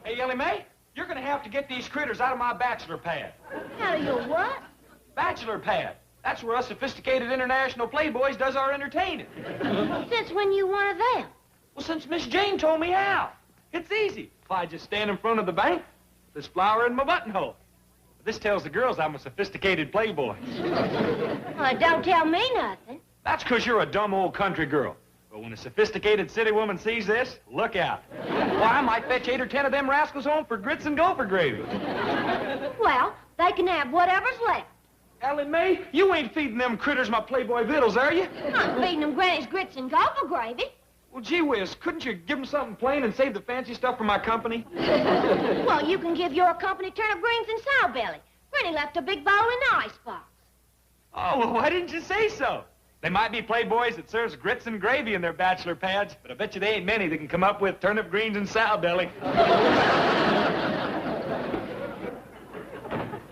Hey, Ellie Mae, you're gonna have to get these critters out of my bachelor pad. Out of your what? Bachelor pad. That's where us sophisticated international playboys does our entertaining. Since when you one of them? Well, since Miss Jane told me how. It's easy. If I just stand in front of the bank, with this flower in my buttonhole. This tells the girls I'm a sophisticated playboy. Well, don't tell me nothing. That's 'cause you're a dumb old country girl. But when a sophisticated city woman sees this, look out. Why, I might fetch 8 or 10 of them rascals home for grits and gopher gravy. Well, they can have whatever's left. Ellie Mae, you ain't feeding them critters my playboy victuals, are you? I'm feeding them Granny's grits and gopher gravy. Well, gee whiz, couldn't you give them something plain and save the fancy stuff for my company? Well, you can give your company turnip greens and sow belly. Granny left a big bowl in the icebox. Oh, well, why didn't you say so? They might be playboys that serves grits and gravy in their bachelor pads, but I bet you they ain't many that can come up with turnip greens and sow belly.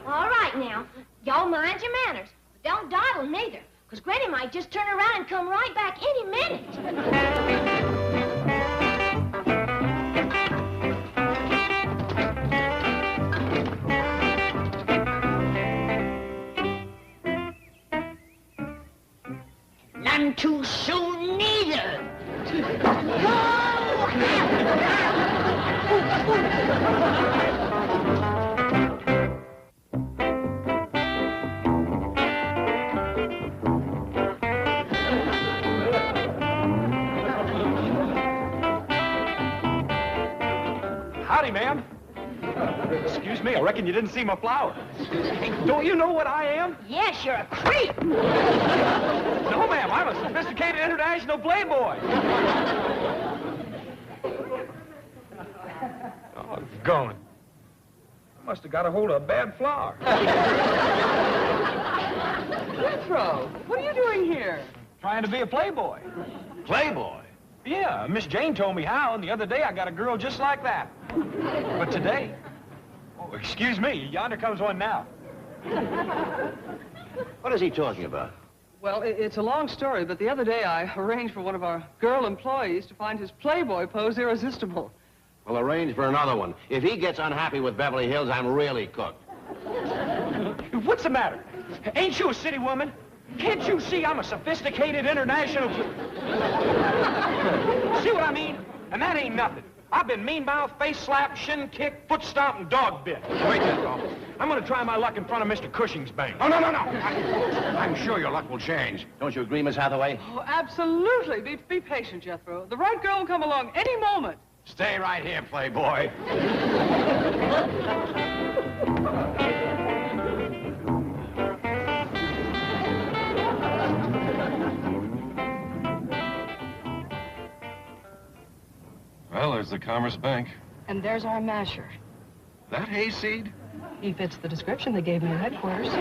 All right, now. Y'all mind your manners. But don't dawdle neither, 'cause Granny might just turn around and come right back any minute. None too soon, neither. Howdy, ma'am. Excuse me, I reckon you didn't see my flower. Hey, don't you know what I am? Yes, you're a creep. No, ma'am, I'm a sophisticated international playboy. Oh, gone. I must have got a hold of a bad flower. Jethro, what are you doing here? Trying to be a playboy. Playboy? Yeah, Miss Jane told me how, and the other day I got a girl just like that. But today... Oh, excuse me, yonder comes one now. What is he talking about? Well, it's a long story, but the other day I arranged for one of our girl employees to find his Playboy pose irresistible. Well, arrange for another one. If he gets unhappy with Beverly Hills, I'm really cooked. What's the matter? Ain't you a city woman? Can't you see I'm a sophisticated international... See what I mean? And that ain't nothing. I've been mean-mouthed, face-slapped, shin-kicked, foot-stomped, and dog-bit. Wait, Jethro. I'm going to try my luck in front of Mr. Cushing's bank. Oh, no. I'm sure your luck will change. Don't you agree, Miss Hathaway? Oh, absolutely. Be patient, Jethro. The right girl will come along any moment. Stay right here, playboy. Well, there's the Commerce Bank. And there's our masher. That hayseed? He fits the description they gave me at headquarters.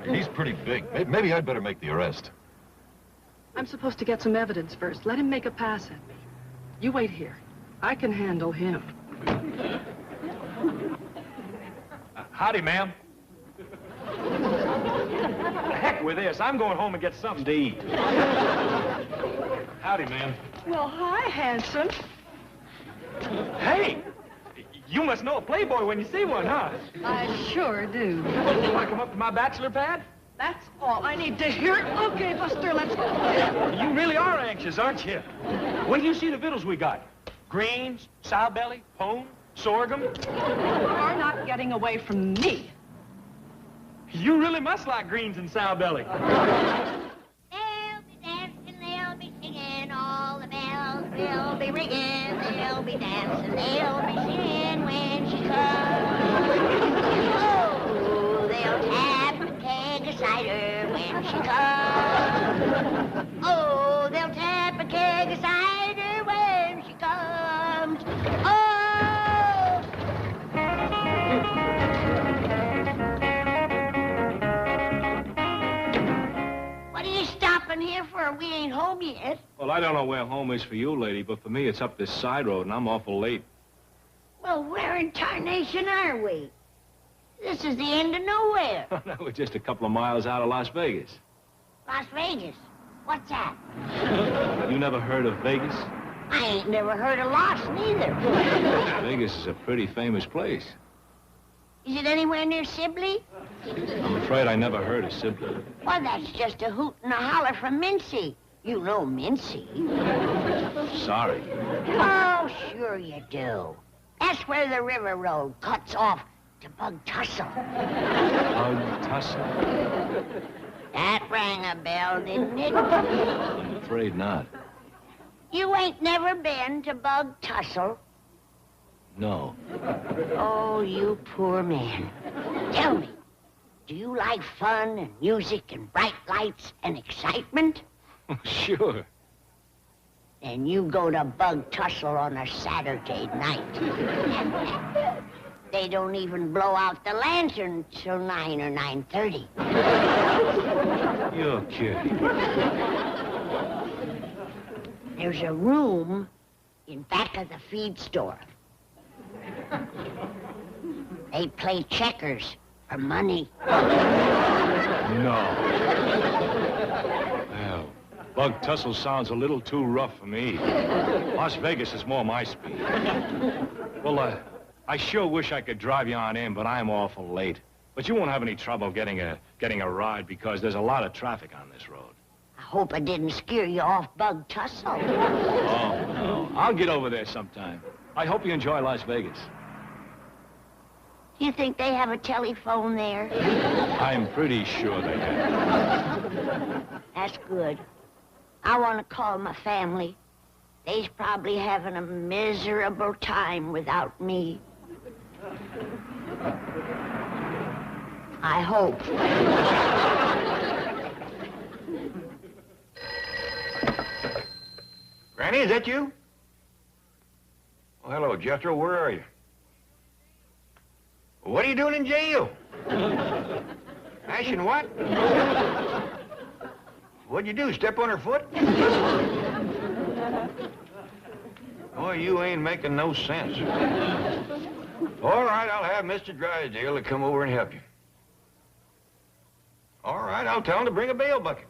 He's pretty big. Maybe I'd better make the arrest. I'm supposed to get some evidence first. Let him make a pass at me. You wait here. I can handle him. Howdy, ma'am. The heck with this. I'm going home and get something to eat. Howdy, ma'am. Well, hi, handsome. Hey! You must know a playboy when you see one, huh? I sure do. You want to come up to my bachelor pad? That's all I need to hear. Okay, Buster, let's go. You really are anxious, aren't you? When do you see the victuals we got? Greens, sow belly, pone, sorghum? You're not getting away from me. You really must like greens and sow belly. They'll be dancing, they'll be singing, all the bells will be ringing. They'll be dancing, they'll be singing when she Oh, they'll tap a keg of cider when she comes. Oh, they'll tap a keg of cider when she comes. Oh! What are you stopping here for? We ain't home yet. Well, I don't know where home is for you, lady, but for me, it's up this side road, and I'm awful late. Well, where in tarnation are we? This is the end of nowhere. No, we're just a couple of miles out of Las Vegas. Las Vegas? What's that? You never heard of Vegas? I ain't never heard of Lost, neither. Vegas is a pretty famous place. Is it anywhere near Sibley? I'm afraid I never heard of Sibley. Well, that's just a hoot and a holler from Mincy. You know Mincy. Sorry. Oh, sure you do. That's where the river road cuts off to Bug Tussle. Bug Tussle? That rang a bell, didn't it? I'm afraid not. You ain't never been to Bug Tussle? No. Oh, you poor man. Tell me, do you like fun and music and bright lights and excitement? Sure. Then you go to Bug Tussle on a Saturday night. They don't even blow out the lantern till 9 or 9:30. You're kidding. There's a room in back of the feed store. They play checkers for money. No. Well, Bug Tussle sounds a little too rough for me. Las Vegas is more my speed. Well, I sure wish I could drive you on in, but I'm awful late. But you won't have any trouble getting a ride because there's a lot of traffic on this road. I hope I didn't scare you off Bug Tussle. Oh, no. I'll get over there sometime. I hope you enjoy Las Vegas. Do you think they have a telephone there? I'm pretty sure they have. That's good. I want to call my family. They's probably having a miserable time without me. I hope. Granny, is that you? Oh, hello, Jethro. Where are you? What are you doing in jail? Ashing what? What'd you do, step on her foot? Boy, you ain't making no sense. All right, I'll have Mr. Drysdale to come over and help you. All right, I'll tell him to bring a bail bucket.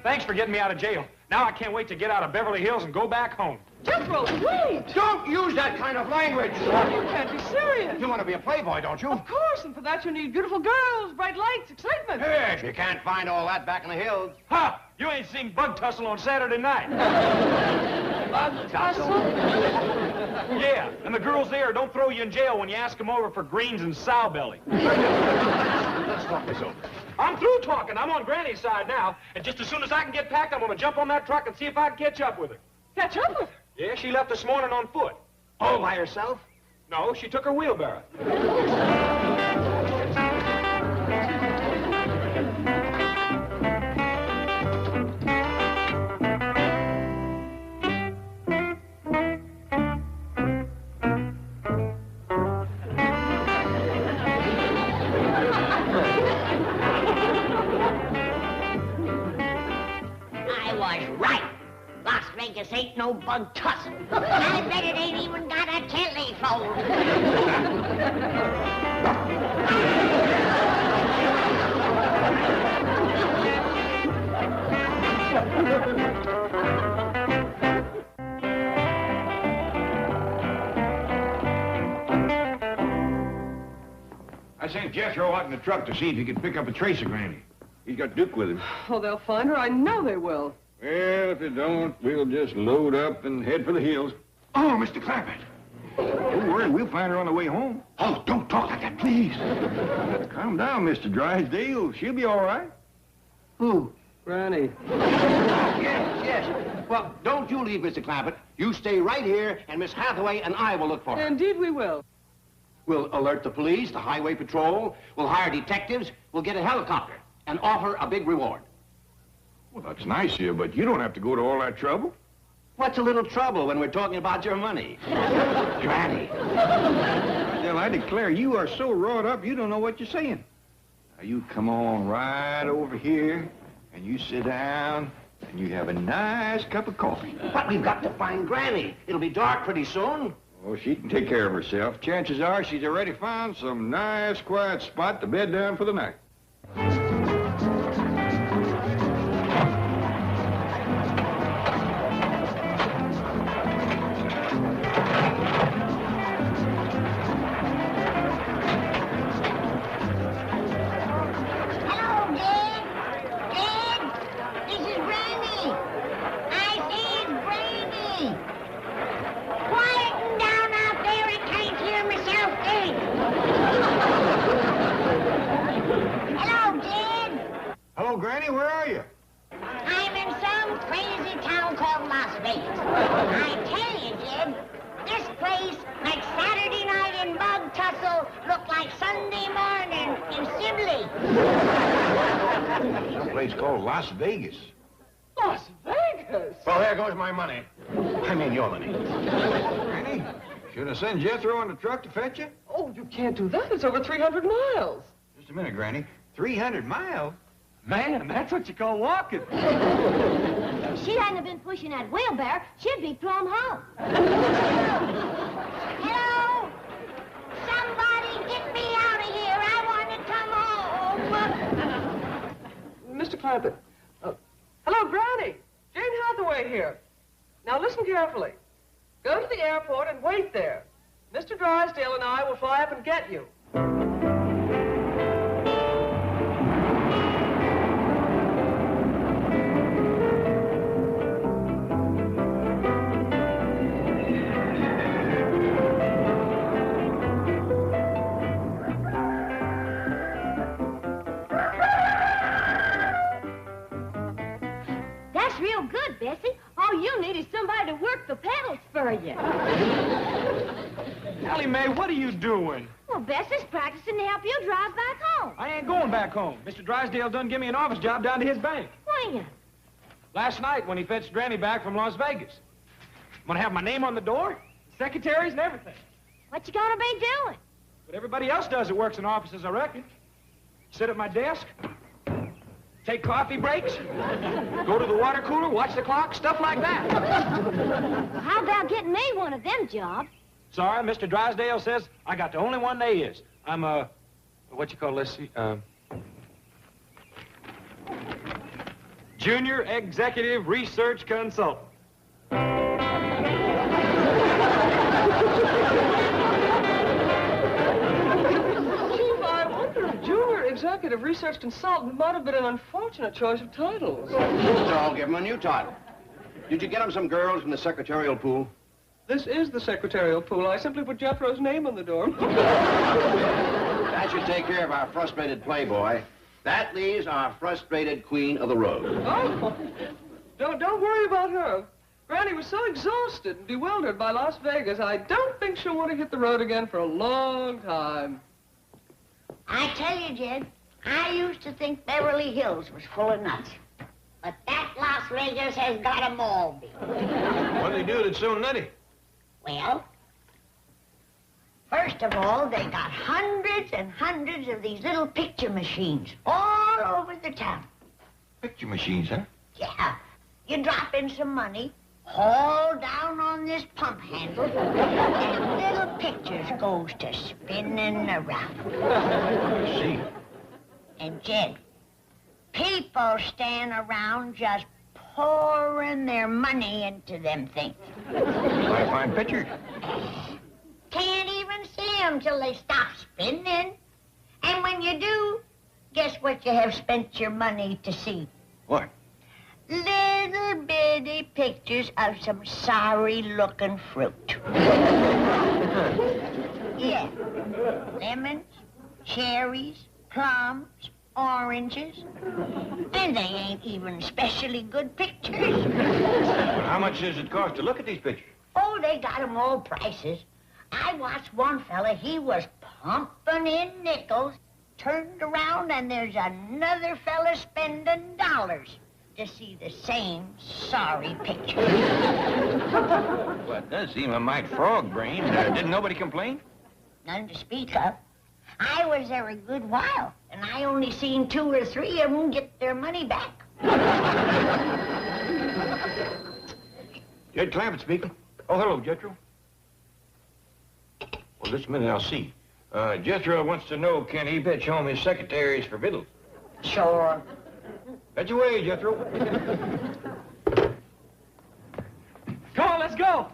Thanks for getting me out of jail. Now I can't wait to get out of Beverly Hills and go back home. Jethro, wait! Don't use that kind of language. You can't be serious. You want to be a playboy, don't you? Of course, and for that you need beautiful girls, bright lights, excitement. Yes, you can't find all that back in the hills. Ha! You ain't seen Bug Tussle on Saturday night. Bug Tussle? Yeah, and the girls there don't throw you in jail when you ask them over for greens and sow belly. Let's talk this over. I'm through talking. I'm on Granny's side now, and just as soon as I can get packed, I'm going to jump on that truck and see if I can catch up with her. Catch up with her? Yeah, she left this morning on foot. All by herself? No, she took her wheelbarrow. Vegas ain't no Bug Tussle. I bet it ain't even got a telephone. I sent Jethro out in the truck to see if he could pick up a trace of Granny. He's got Duke with him. Oh, they'll find her. I know they will. Well, if they don't, we'll just load up and head for the hills. Oh, Mr. Clampett. Don't worry, we'll find her on the way home. Oh, don't talk like that, please. Calm down, Mr. Drysdale. She'll be all right. Who? Granny. Yes. Well, don't you leave, Mr. Clampett. You stay right here, and Miss Hathaway and I will look for her. Indeed we will. We'll alert the police, the highway patrol. We'll hire detectives. We'll get a helicopter and offer a big reward. Well, that's nice here, but you don't have to go to all that trouble. What's a little trouble when we're talking about your money? Granny. Well, I declare, you are so wrought up, you don't know what you're saying. Now, you come on right over here, and you sit down, and you have a nice cup of coffee. But we've got to find Granny. It'll be dark pretty soon. Oh, she can take care of herself. Chances are she's already found some nice, quiet spot to bed down for the night. Hello, Dad. Dad, this is Granny. I said Granny. Quieting down out there, I can't hear myself think. Hello, Dad. Hello, Granny, where are you? I'm in some crazy town called Las Vegas. I tell you, Jed, this place makes Saturday night in Bug Tussle look like Sunday morning in Sibley. Some place called Las Vegas. Las Vegas? Well, there goes my money. I mean, your money. Granny, should I send Jethro on the truck to fetch you? Oh, you can't do that. It's over 300 miles. Just a minute, Granny. 300 miles? Man, that's what you call walking. If she hadn't been pushing that wheelbarrow, she'd be plumb home. Hello? Somebody get me out of here. I want to come home. Mr. Clampett. Hello, Granny. Jane Hathaway here. Now listen carefully. Go to the airport and wait there. Mr. Drysdale and I will fly up and get you. That's real good, Bessie. All you need is somebody to work the pedals for you. Ellie Mae, what are you doing? Well, Bessie's practicing to help you drive back home. I ain't going back home. Mr. Drysdale done give me an office job down to his bank. When? Last night when he fetched Granny back from Las Vegas. I'm gonna have my name on the door, secretaries and everything. What you gonna be doing? What everybody else does that works in offices, I reckon. Sit at my desk, take coffee breaks, go to the water cooler, watch the clock, stuff like that. Well, how about getting me one of them jobs? Sorry, Mr. Drysdale says I got the only one they is. I'm what you call, let's see, Junior Executive Research Consultant. I wonder if Junior Executive Research Consultant might have been an unfortunate choice of titles. So I'll give him a new title. Did you get him some girls from the secretarial pool? This is the secretarial pool. I simply put Jethro's name on the door. That should take care of our frustrated playboy. That leaves our frustrated queen of the road. Oh, don't worry about her. Granny was so exhausted and bewildered by Las Vegas, I don't think she'll want to hit the road again for a long time. I tell you, Jed, I used to think Beverly Hills was full of nuts. But that Las Vegas has got 'em all beat. What do they do that's so nutty? Well, first of all, they got hundreds and hundreds of these little picture machines all over the town. Picture machines, huh? Yeah. You drop in some money, haul down on this pump handle, and little pictures goes to spinning around. I see. And, Jed, people stand around just pouring their money into them things. I find pictures. Can't even see them till they stop spinning. And when you do, guess what you have spent your money to see? What? Little bitty pictures of some sorry-looking fruit. Yeah. Lemons, cherries, plums, oranges. And they ain't even specially good pictures. Well, how much does it cost to look at these pictures? Oh, they got 'em all prices. I watched one fella, he was pumping in nickels, turned around, and there's another fella spending dollars to see the same sorry picture. Well, it does seem a mite frog-brained. Didn't nobody complain? None to speak of. I was there a good while, and I only seen 2 or 3 of them get their money back. Jed Clampett speaking. Oh, hello, Jethro. Well, this minute I'll see. Jethro wants to know, can he fetch home his secretaries for victuals? Sure. Fetch away, Jethro. Come on, let's go.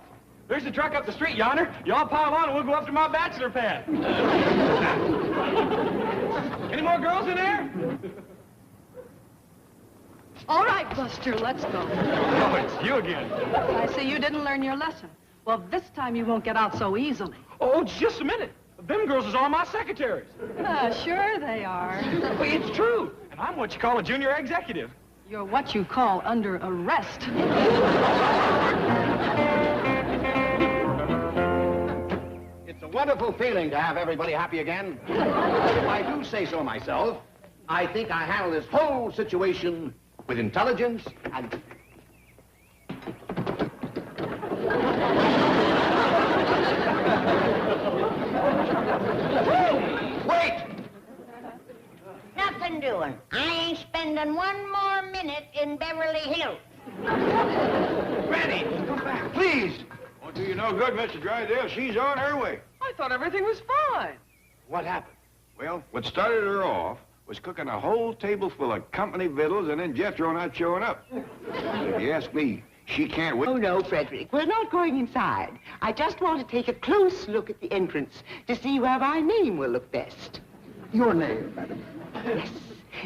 There's the truck up the street yonder. You all pile on and we'll go up to my bachelor pad. Any more girls in there? All right, Buster, let's go. Oh, it's you again. I see you didn't learn your lesson. Well, this time you won't get out so easily. Oh, just a minute. Them girls is all my secretaries. Sure they are. Well, it's true. And I'm what you call a junior executive. You're what you call under arrest. It's a wonderful feeling to have everybody happy again. If I do say so myself, I think I handled this whole situation with intelligence and... Wait! Nothing doing. I ain't spending 1 more minute in Beverly Hills. Granny, come back, please. Won't do you no good, Mr. Drysdale. She's on her way. I thought everything was fine. What happened? Well, what started her off was cooking a whole table full of company victuals and then Jethro not showing up. If you ask me, she can't wait. Oh, no, Frederick. We're not going inside. I just want to take a close look at the entrance to see where my name will look best. Your name, madam? Yes.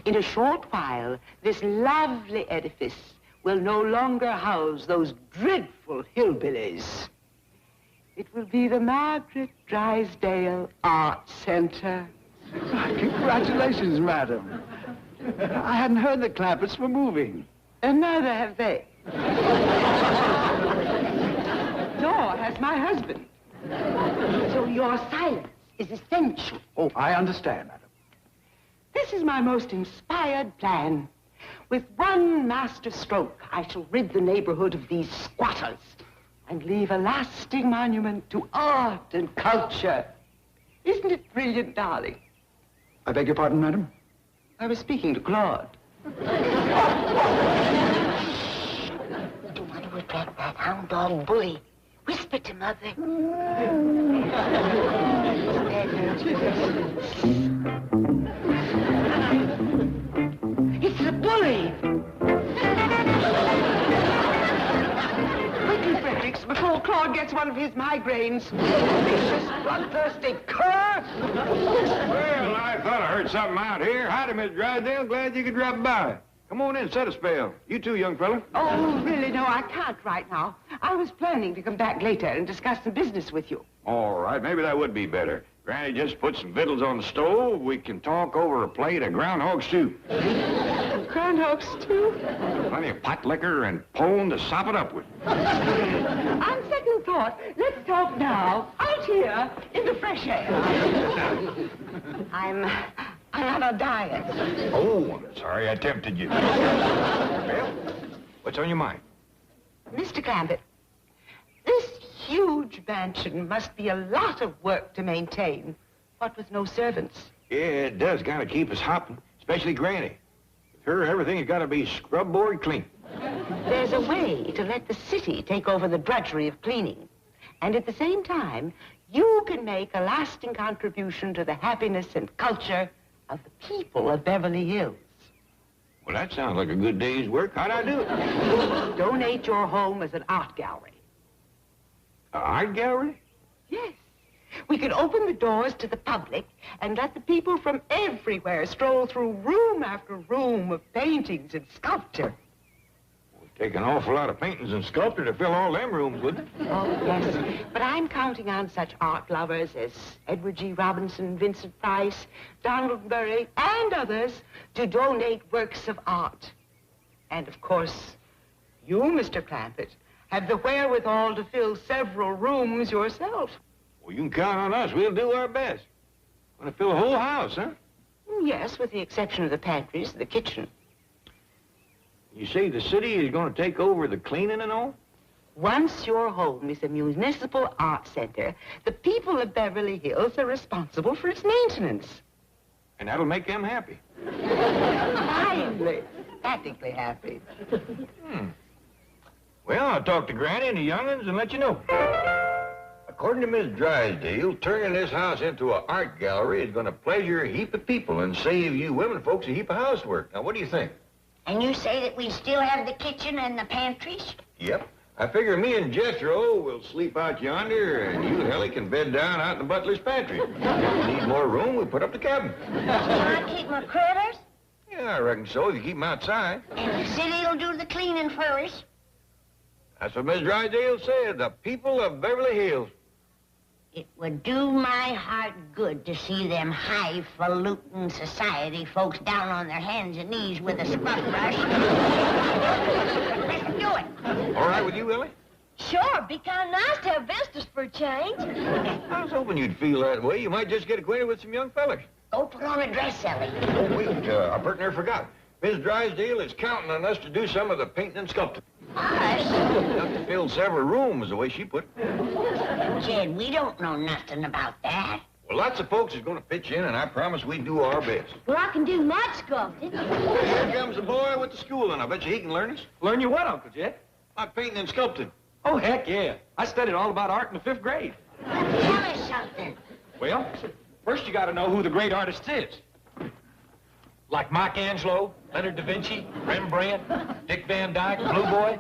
In a short while, this lovely edifice will no longer house those dreadful hillbillies. It will be the Margaret Drysdale Art Center. Congratulations, madam. I hadn't heard the Clampetts were moving. And neither have they. Nor has my husband. So your silence is essential. Oh, I understand, madam. This is my most inspired plan. With one master stroke, I shall rid the neighborhood of these squatters and leave a lasting monument to art and culture. Isn't it brilliant, darling? I beg your pardon, madam? I was speaking to Claude. Don't want to attract that hound dog bully. Whisper to Mother. It's the bully! Quickly, Fredericks, before Claude gets one of his migraines. Vicious, bloodthirsty cur! Well, I thought I heard something out here. Howdy, Miss Drysdale. Glad you could drop by. Come on in, set a spell. You too, young fella. Oh, really, no, I can't right now. I was planning to come back later and discuss some business with you. All right, maybe that would be better. Granny just put some victuals on the stove. We can talk over a plate of groundhog stew. Groundhog stew? Plenty of pot liquor and pone to sop it up with. On second thought, let's talk now, out here, in the fresh air. I'm on a diet. Oh, I'm sorry I tempted you. Well, what's on your mind? Mr. Clampett, this huge mansion must be a lot of work to maintain, what with no servants. Yeah, it does kind of keep us hopping, especially Granny. With her, everything has got to be scrub board clean. There's a way to let the city take over the drudgery of cleaning. And at the same time, you can make a lasting contribution to the happiness and culture of the people of Beverly Hills. Well, that sounds like a good day's work. How'd I do it? Donate your home as an art gallery. An art gallery? Yes. We could open the doors to the public and let the people from everywhere stroll through room after room of paintings and sculpture. Take an awful lot of paintings and sculpture to fill all them rooms, wouldn't it? Oh, yes. But I'm counting on such art lovers as Edward G. Robinson, Vincent Price, Donald Murray, and others to donate works of art. And, of course, you, Mr. Clampett, have the wherewithal to fill several rooms yourself. Well, you can count on us. We'll do our best. Want to fill the whole house, huh? Yes, with the exception of the pantries, the kitchen. You say the city is going to take over the cleaning and all? Once your home is a municipal art center, the people of Beverly Hills are responsible for its maintenance. And that'll make them happy. Finally, practically happy. Well, I'll talk to Granny and the young'uns and let you know. According to Miss Drysdale, turning this house into an art gallery is going to pleasure a heap of people and save you women folks a heap of housework. Now, what do you think? And you say that we still have the kitchen and the pantries? Yep. I figure me and Jethro will sleep out yonder, and you, Helly, can bed down out in the butler's pantry. If you need more room, we'll put up the cabin. Can I keep my critters? Yeah, I reckon so, if you keep them outside. And the city will do the cleaning first? That's what Miss Drysdale said, the people of Beverly Hills. It would do my heart good to see them highfalutin society folks down on their hands and knees with a scrub brush. Let's do it. All right with you, Willie? Sure, be kind of nice to have visitors for a change. I was hoping you'd feel that way. You might just get acquainted with some young fellas. Go put on a dress, Ellie. Oh, wait, I pretty near forgot. Miss Drysdale is counting on us to do some of the painting and sculpting. Us? Enough to fill several rooms, the way she put it. Jed, we don't know nothing about that. Well, lots of folks is going to pitch in, and I promise we do our best. Well, I can do much sculpting. Here comes the boy with the school, and I bet you he can learn us. Learn you what, Uncle Jed? My painting and sculpting. Oh, heck yeah. I studied all about art in the 5th grade. Tell us something. Well, first you got to know who the great artist is. Like Michelangelo, Leonard da Vinci, Rembrandt, Dick Van Dyke, Blue Boy.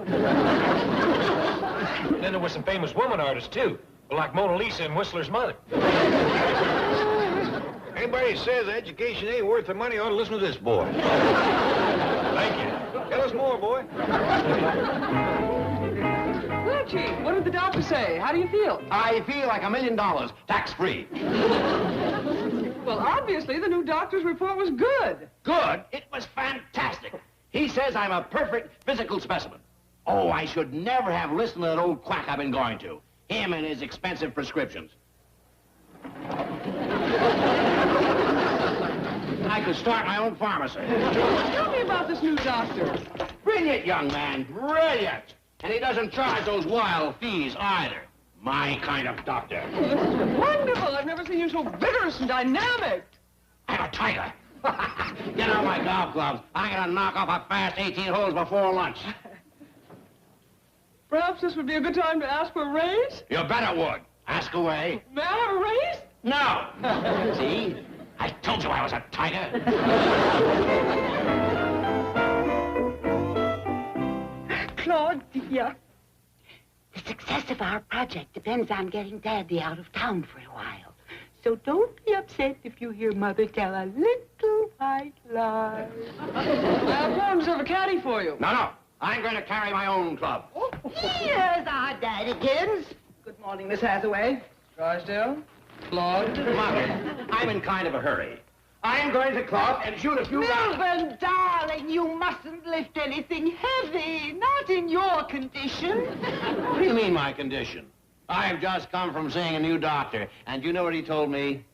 Then there were some famous woman artists, too, like Mona Lisa and Whistler's mother. Anybody who says education ain't worth the money ought to listen to this boy. Thank you. Tell us more, boy. Reggie, what did the doctor say? How do you feel? I feel like $1 million, tax-free. Well, obviously, the new doctor's report was good. Good? It was fantastic. He says I'm a perfect physical specimen. Oh, I should never have listened to that old quack I've been going to. Him and his expensive prescriptions. I could start my own pharmacy. Tell me about this new doctor. Brilliant young man, brilliant. And he doesn't charge those wild fees either. My kind of doctor. Wonderful. I've never seen you so vigorous and dynamic. I'm a tiger. Get out my golf gloves. I'm going to knock off a fast 18 holes before lunch. Perhaps this would be a good time to ask for a raise? You bet it would. Ask away. May I have a raise? No. See? I told you I was a tiger. Claude, dear. The success of our project depends on getting Daddy out of town for a while. So don't be upset if you hear Mother tell a little white lie. I'll reserve a caddy for you. No. I'm going to carry my own club. Here's our Daddykins. Good morning, Miss Hathaway. Drysdale? Claude? Mother, I'm in kind of a hurry. I'm going to club and shoot a few rounds. Milburn, darling, you mustn't lift anything heavy. Not in your condition. What do you mean, my condition? I've just come from seeing a new doctor, and you know what he told me?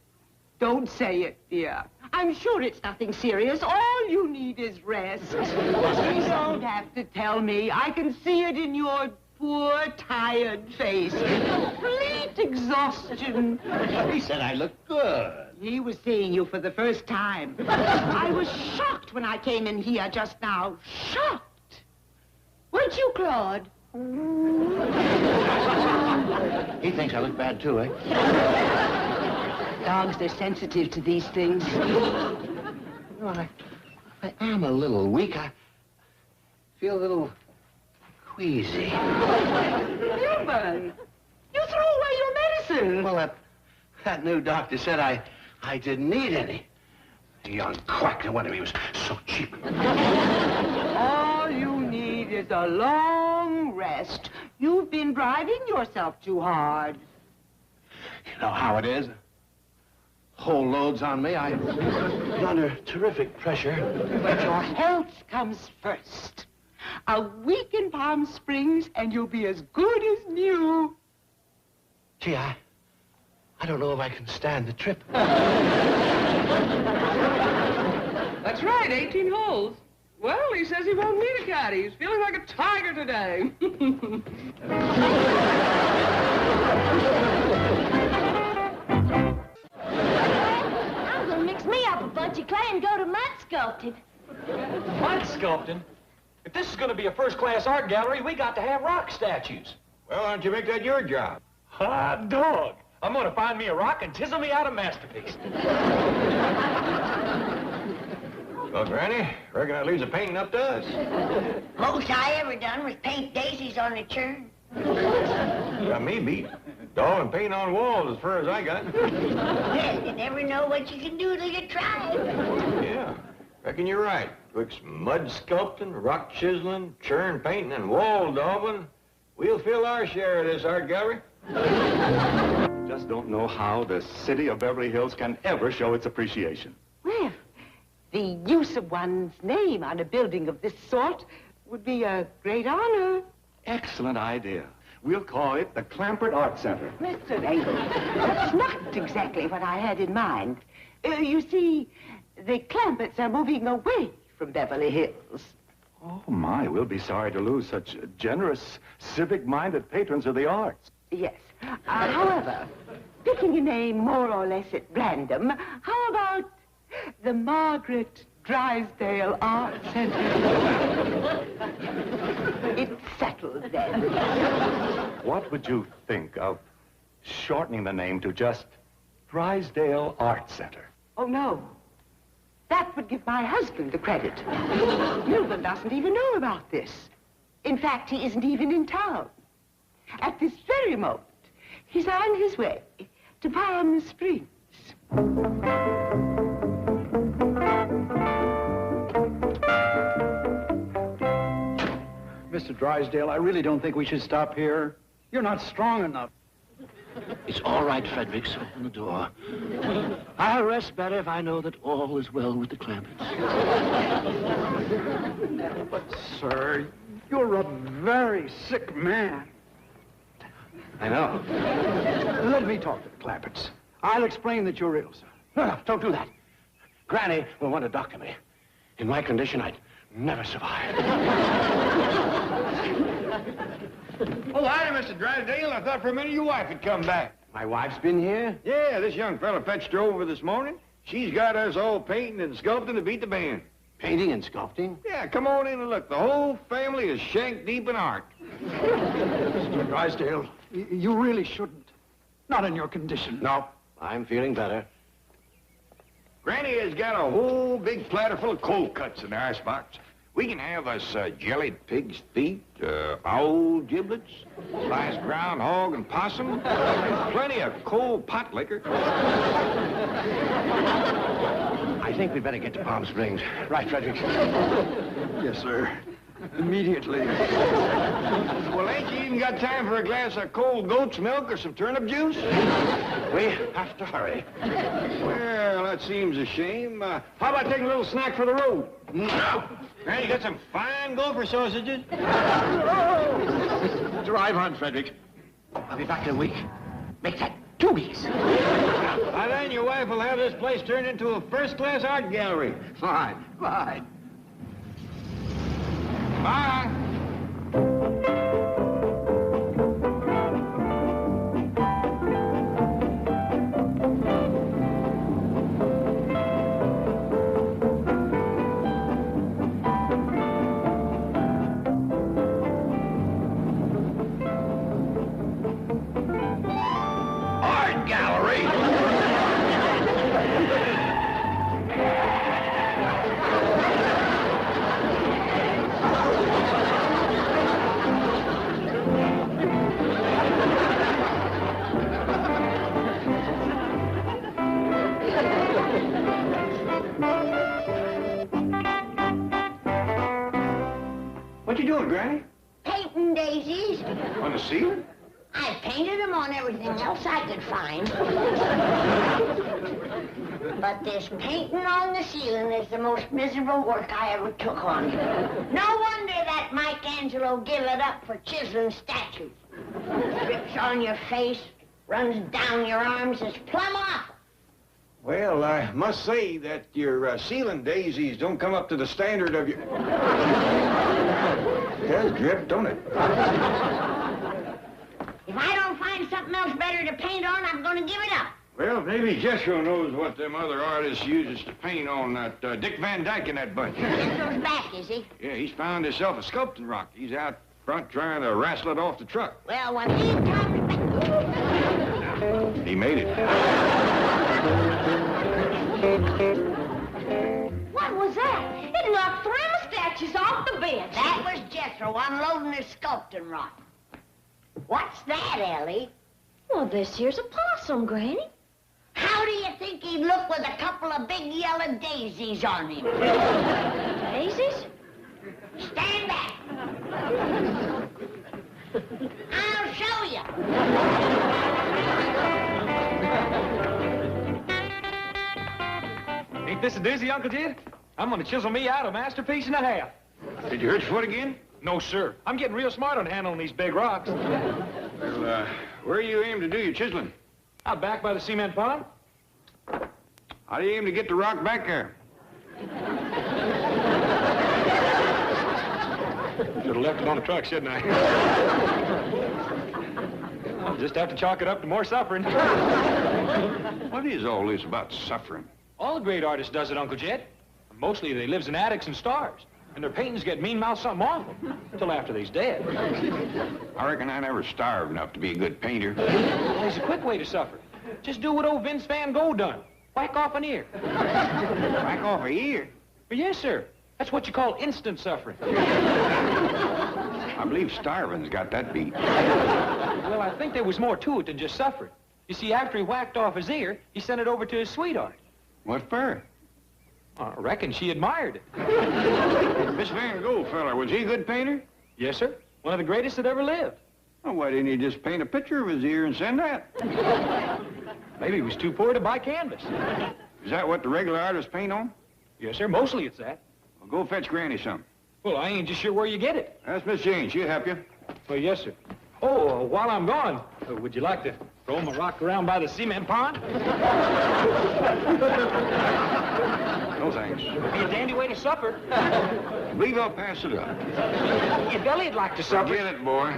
Don't say it, dear. I'm sure it's nothing serious. All you need is rest. You don't have to tell me. I can see it in your poor, tired face. Complete exhaustion. He said I looked good. He was seeing you for the first time. I was shocked when I came in here just now. Shocked. Weren't you, Claude? He thinks I look bad, too, eh? Dogs, they're sensitive to these things. I am a little weak. I feel a little queasy. Milburn, you threw away your medicine. Well, that new doctor said I didn't need any. The young quack, no wonder he was so cheap. All you need is a long rest. You've been driving yourself too hard. You know how it is. Whole load's on me. I'm under terrific pressure. But your health comes first. A week in Palm Springs, and you'll be as good as new. Gee, I don't know if I can stand the trip. That's right, 18 holes. Well, he says he won't need a caddy. He's feeling like a tiger today. I'm gonna mix me up a bunch of clay and go to mud sculpting. Mud sculpting? If this is going to be a first-class art gallery, we got to have rock statues. Well, why don't you make that your job? Hot dog. I'm going to find me a rock and chisel me out a masterpiece. Well, Granny, reckon that leaves the painting up to us. Most I ever done was paint daisies on the churn. Got me beat. Dog and paint on walls as far as I got. Well, you never know what you can do till you try. Yeah, reckon you're right. Twixt mud sculpting, rock chiseling, churn painting, and wall daubing, we'll fill our share of this art gallery. Just don't know how the city of Beverly Hills can ever show its appreciation. Well, the use of one's name on a building of this sort would be a great honor. Excellent idea. We'll call it the Clampetts Art Center. Mr. Abel, that's not exactly what I had in mind. You see, the Clampetts are moving away from Beverly Hills. Oh, my, we'll be sorry to lose such generous, civic-minded patrons of the arts. Yes. However, picking a name more or less at random, how about the Margaret Drysdale Art Center? It's settled then. What would you think of shortening the name to just Drysdale Art Center? Oh, no. That would give my husband the credit. Milburn doesn't even know about this. In fact, he isn't even in town. At this very moment, he's on his way to Palm Springs. Mr. Drysdale, I really don't think we should stop here. You're not strong enough. It's all right, Fredericks. Open the door. I'll rest better if I know that all is well with the Clampetts. But, sir, you're a very sick man. I know. Let me talk to the Clampetts. I'll explain that you're ill, sir. No, don't do that. Granny will want to doctor me. In my condition, I'd never survive. Oh, howdy, Mr. Drysdale. I thought for a minute your wife had come back. My wife's been here? Yeah, this young fella fetched her over this morning. She's got us all painting and sculpting to beat the band. Painting and sculpting? Yeah, come on in and look. The whole family is shank deep in art. Mr. Drysdale, you really shouldn't. Not in your condition. No, I'm feeling better. Granny has got a whole big platter full of cold cuts in the icebox. We can have us jellied pig's feet, owl giblets, sliced groundhog and possum, plenty of cold pot liquor. I think we'd better get to Palm Springs. Right, Frederick? Yes, sir. Immediately. Well, ain't you even got time for a glass of cold goat's milk or some turnip juice? We have to hurry. Well, that seems a shame. How about taking a little snack for the road? No. Man, you got some fine gopher sausages. Drive on, Frederick. I'll be back in a week. Make that 2 weeks. By then, your wife will have this place turned into a first-class art gallery. Fine, fine. Bye. Art gallery? What you doing, Granny? Painting daisies. On the ceiling? I painted them on everything else I could find. But this painting on the ceiling is the most miserable work I ever took on. No wonder that Michelangelo give it up for chiseling statues. Drips on your face, runs down your arms, it's plumb awful. Well, I must say that your ceiling daisies don't come up to the standard of your... It does drip, don't it? If I don't find something else better to paint on, I'm going to give it up. Well, maybe Jethro knows what them other artists uses to paint on that Dick Van Dyke in that bunch. Jethro's back, is he? Yeah, he's found himself a sculpting rock. He's out front trying to wrestle it off the truck. Well, when he comes back... He made it. What was that? It knocked 3 statues off the bench. That was Jethro unloading his sculpting rock. What's that, Ellie? Well, this here's a possum, Granny. How do you think he'd look with a couple of big yellow daisies on him? Daisies? Stand back. I'll show you. Ain't this a doozy, Uncle Jed? I'm gonna chisel me out a masterpiece and a half. Did you hurt your foot again? No, sir. I'm getting real smart on handling these big rocks. Well, where you aim to do your chiseling? Out back by the cement pond. How do you aim to get the rock back there? Should have left it on the truck, shouldn't I? I'll just have to chalk it up to more suffering. What is all this about suffering? All the great artists does it, Uncle Jed. Mostly they lives in attics and stars. And their paintings get mean-mouthed something awful. Till after they's dead. I reckon I never starved enough to be a good painter. Well, there's a quick way to suffer. Just do what old Vince Van Gogh done. Whack off an ear. Whack off an ear? Yes, sir. That's what you call instant suffering. I believe starving's got that beat. Well, I think there was more to it than just suffering. You see, after he whacked off his ear, he sent it over to his sweetheart. What for? I reckon she admired it. Miss Van Gogh fella, was he a good painter? Yes, sir. One of the greatest that ever lived. Well, why didn't he just paint a picture of his ear and send that? Maybe he was too poor to buy canvas. Is that what the regular artists paint on? Yes, sir. Mostly it's that. Well, go fetch Granny some. Well, I ain't just sure where you get it. That's Miss Jane. She'll help you. Well, yes, sir. Oh, while I'm gone, would you like to throw my rock around by the cement pond? No, thanks. Be a dandy way to supper. I believe I'll pass it up. If Ellie'd like to supper... Forget it, boy.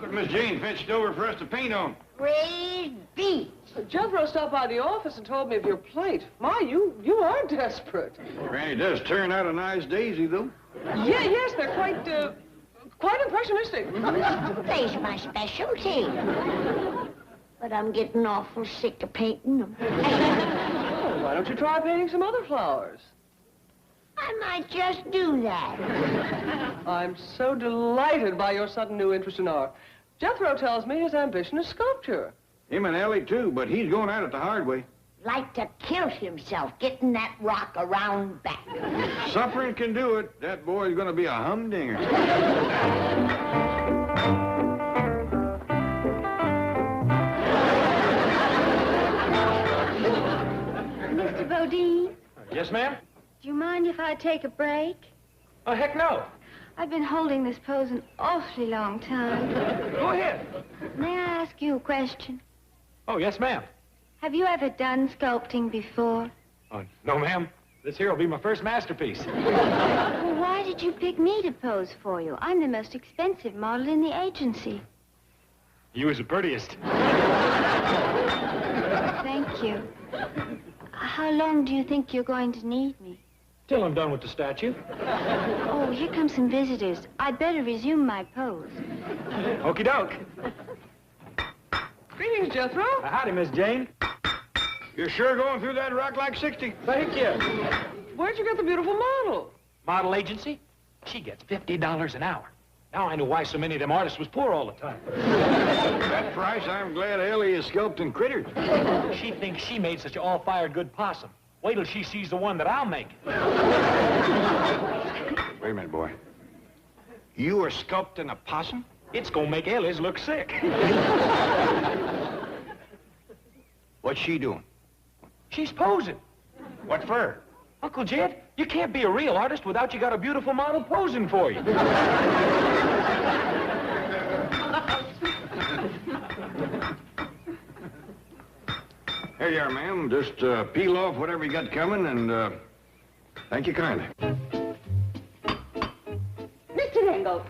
Miss Jane fetched over for us to paint on. Praise be. Jethro stopped by the office and told me of your plate. My, you are desperate. Granny does turn out a nice daisy, though. Yeah, yes, they're quite impressionistic. They's my specialty. But I'm getting awful sick of painting them. Oh, why don't you try painting some other flowers? I might just do that. I'm so delighted by your sudden new interest in art. Jethro tells me his ambition is sculpture. Him and Ellie, too, but he's going at it the hard way. Like to kill himself getting that rock around back. Suffering can do it. That boy's going to be a humdinger. Mr. Bodine, Yes, ma'am? do you mind if I take a break? Oh, heck no. I've been holding this pose an awfully long time. Go ahead. May I ask you a question? Oh, yes, ma'am. Have you ever done sculpting before? Oh, no, ma'am. This here will be my first masterpiece. Well, why did you pick me to pose for you? I'm the most expensive model in the agency. You was the prettiest. Thank you. How long do you think you're going to need me? Till I'm done with the statue. Oh, here come some visitors. I'd better resume my pose. Okey doke. Greetings, Jethro. Howdy, Miss Jane. You're sure going through that rock like 60. Thank you. Where'd you get the beautiful model? Model agency? She gets $50 an hour. Now I know why so many of them artists was poor all the time. That price, I'm glad Ellie is sculpting critters. She thinks she made such an all-fired good possum. Wait till she sees the one that I'll make. Wait a minute, boy. You are sculpting a possum? It's gonna make Ellie's look sick. What's she doing? She's posing. What for? Uncle Jed, you can't be a real artist without you got a beautiful model posing for you. Here you are, ma'am. Just peel off whatever you got coming, and thank you kindly. Mr. Engel,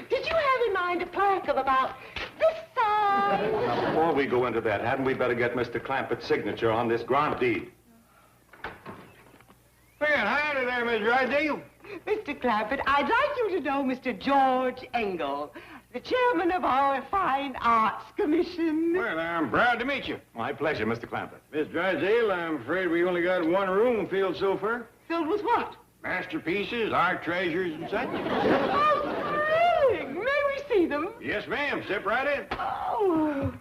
did you have in mind a plaque of about this size? Now, before we go into that, hadn't we better get Mr. Clampett's signature on this grant deed? Well, howdy there, Miss Drysdale. Mr. Clampett, I'd like you to know Mr. George Engel, the chairman of our Fine Arts Commission. Well, I'm proud to meet you. My pleasure, Mr. Clampett. Miss Drysdale, I'm afraid we only got one room filled so far. Filled with what? Masterpieces, art treasures, and such. Oh, thrilling! May we see them? Yes, ma'am. Step right in. Oh.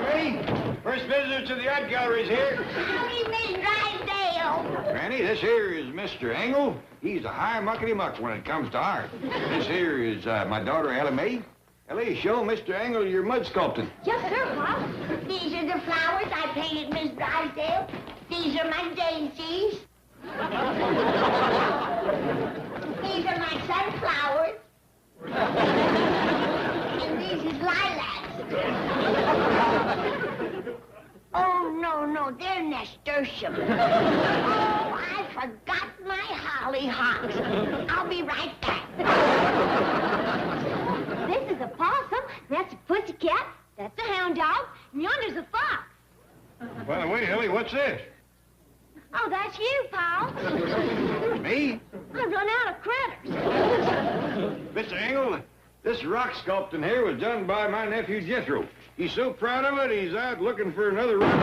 Ready? First visitor to the art gallery is here. Howdy, Miss Drysdale. Granny, this here is Mr. Engel. He's a high muckety-muck when it comes to art. This here is my daughter, Ellie Mae. Ellie, show Mr. Engel your mud sculpting. Yes, sir, Pop. These are the flowers I painted, Miss Drysdale. These are my daisies. These are my sunflowers. And these is lilacs. Oh, no, they're nasturtium. Oh, I forgot my hollyhocks. I'll be right back. This is a possum, that's a pussycat, that's a hound dog, and yonder's a fox. Well, wait, Ellie, what's this? Oh, that's you, Paul. Me? I've run out of critters. Mr. Engel, this rock sculpting here was done by my nephew, Jethro. He's so proud of it, he's out looking for another rock.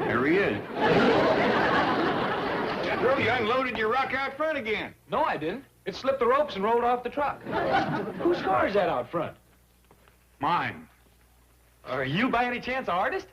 There he is. Jethro, you unloaded your rock out front again. No, I didn't. It slipped the ropes and rolled off the truck. Whose car is that out front? Mine. Are you by any chance an artist?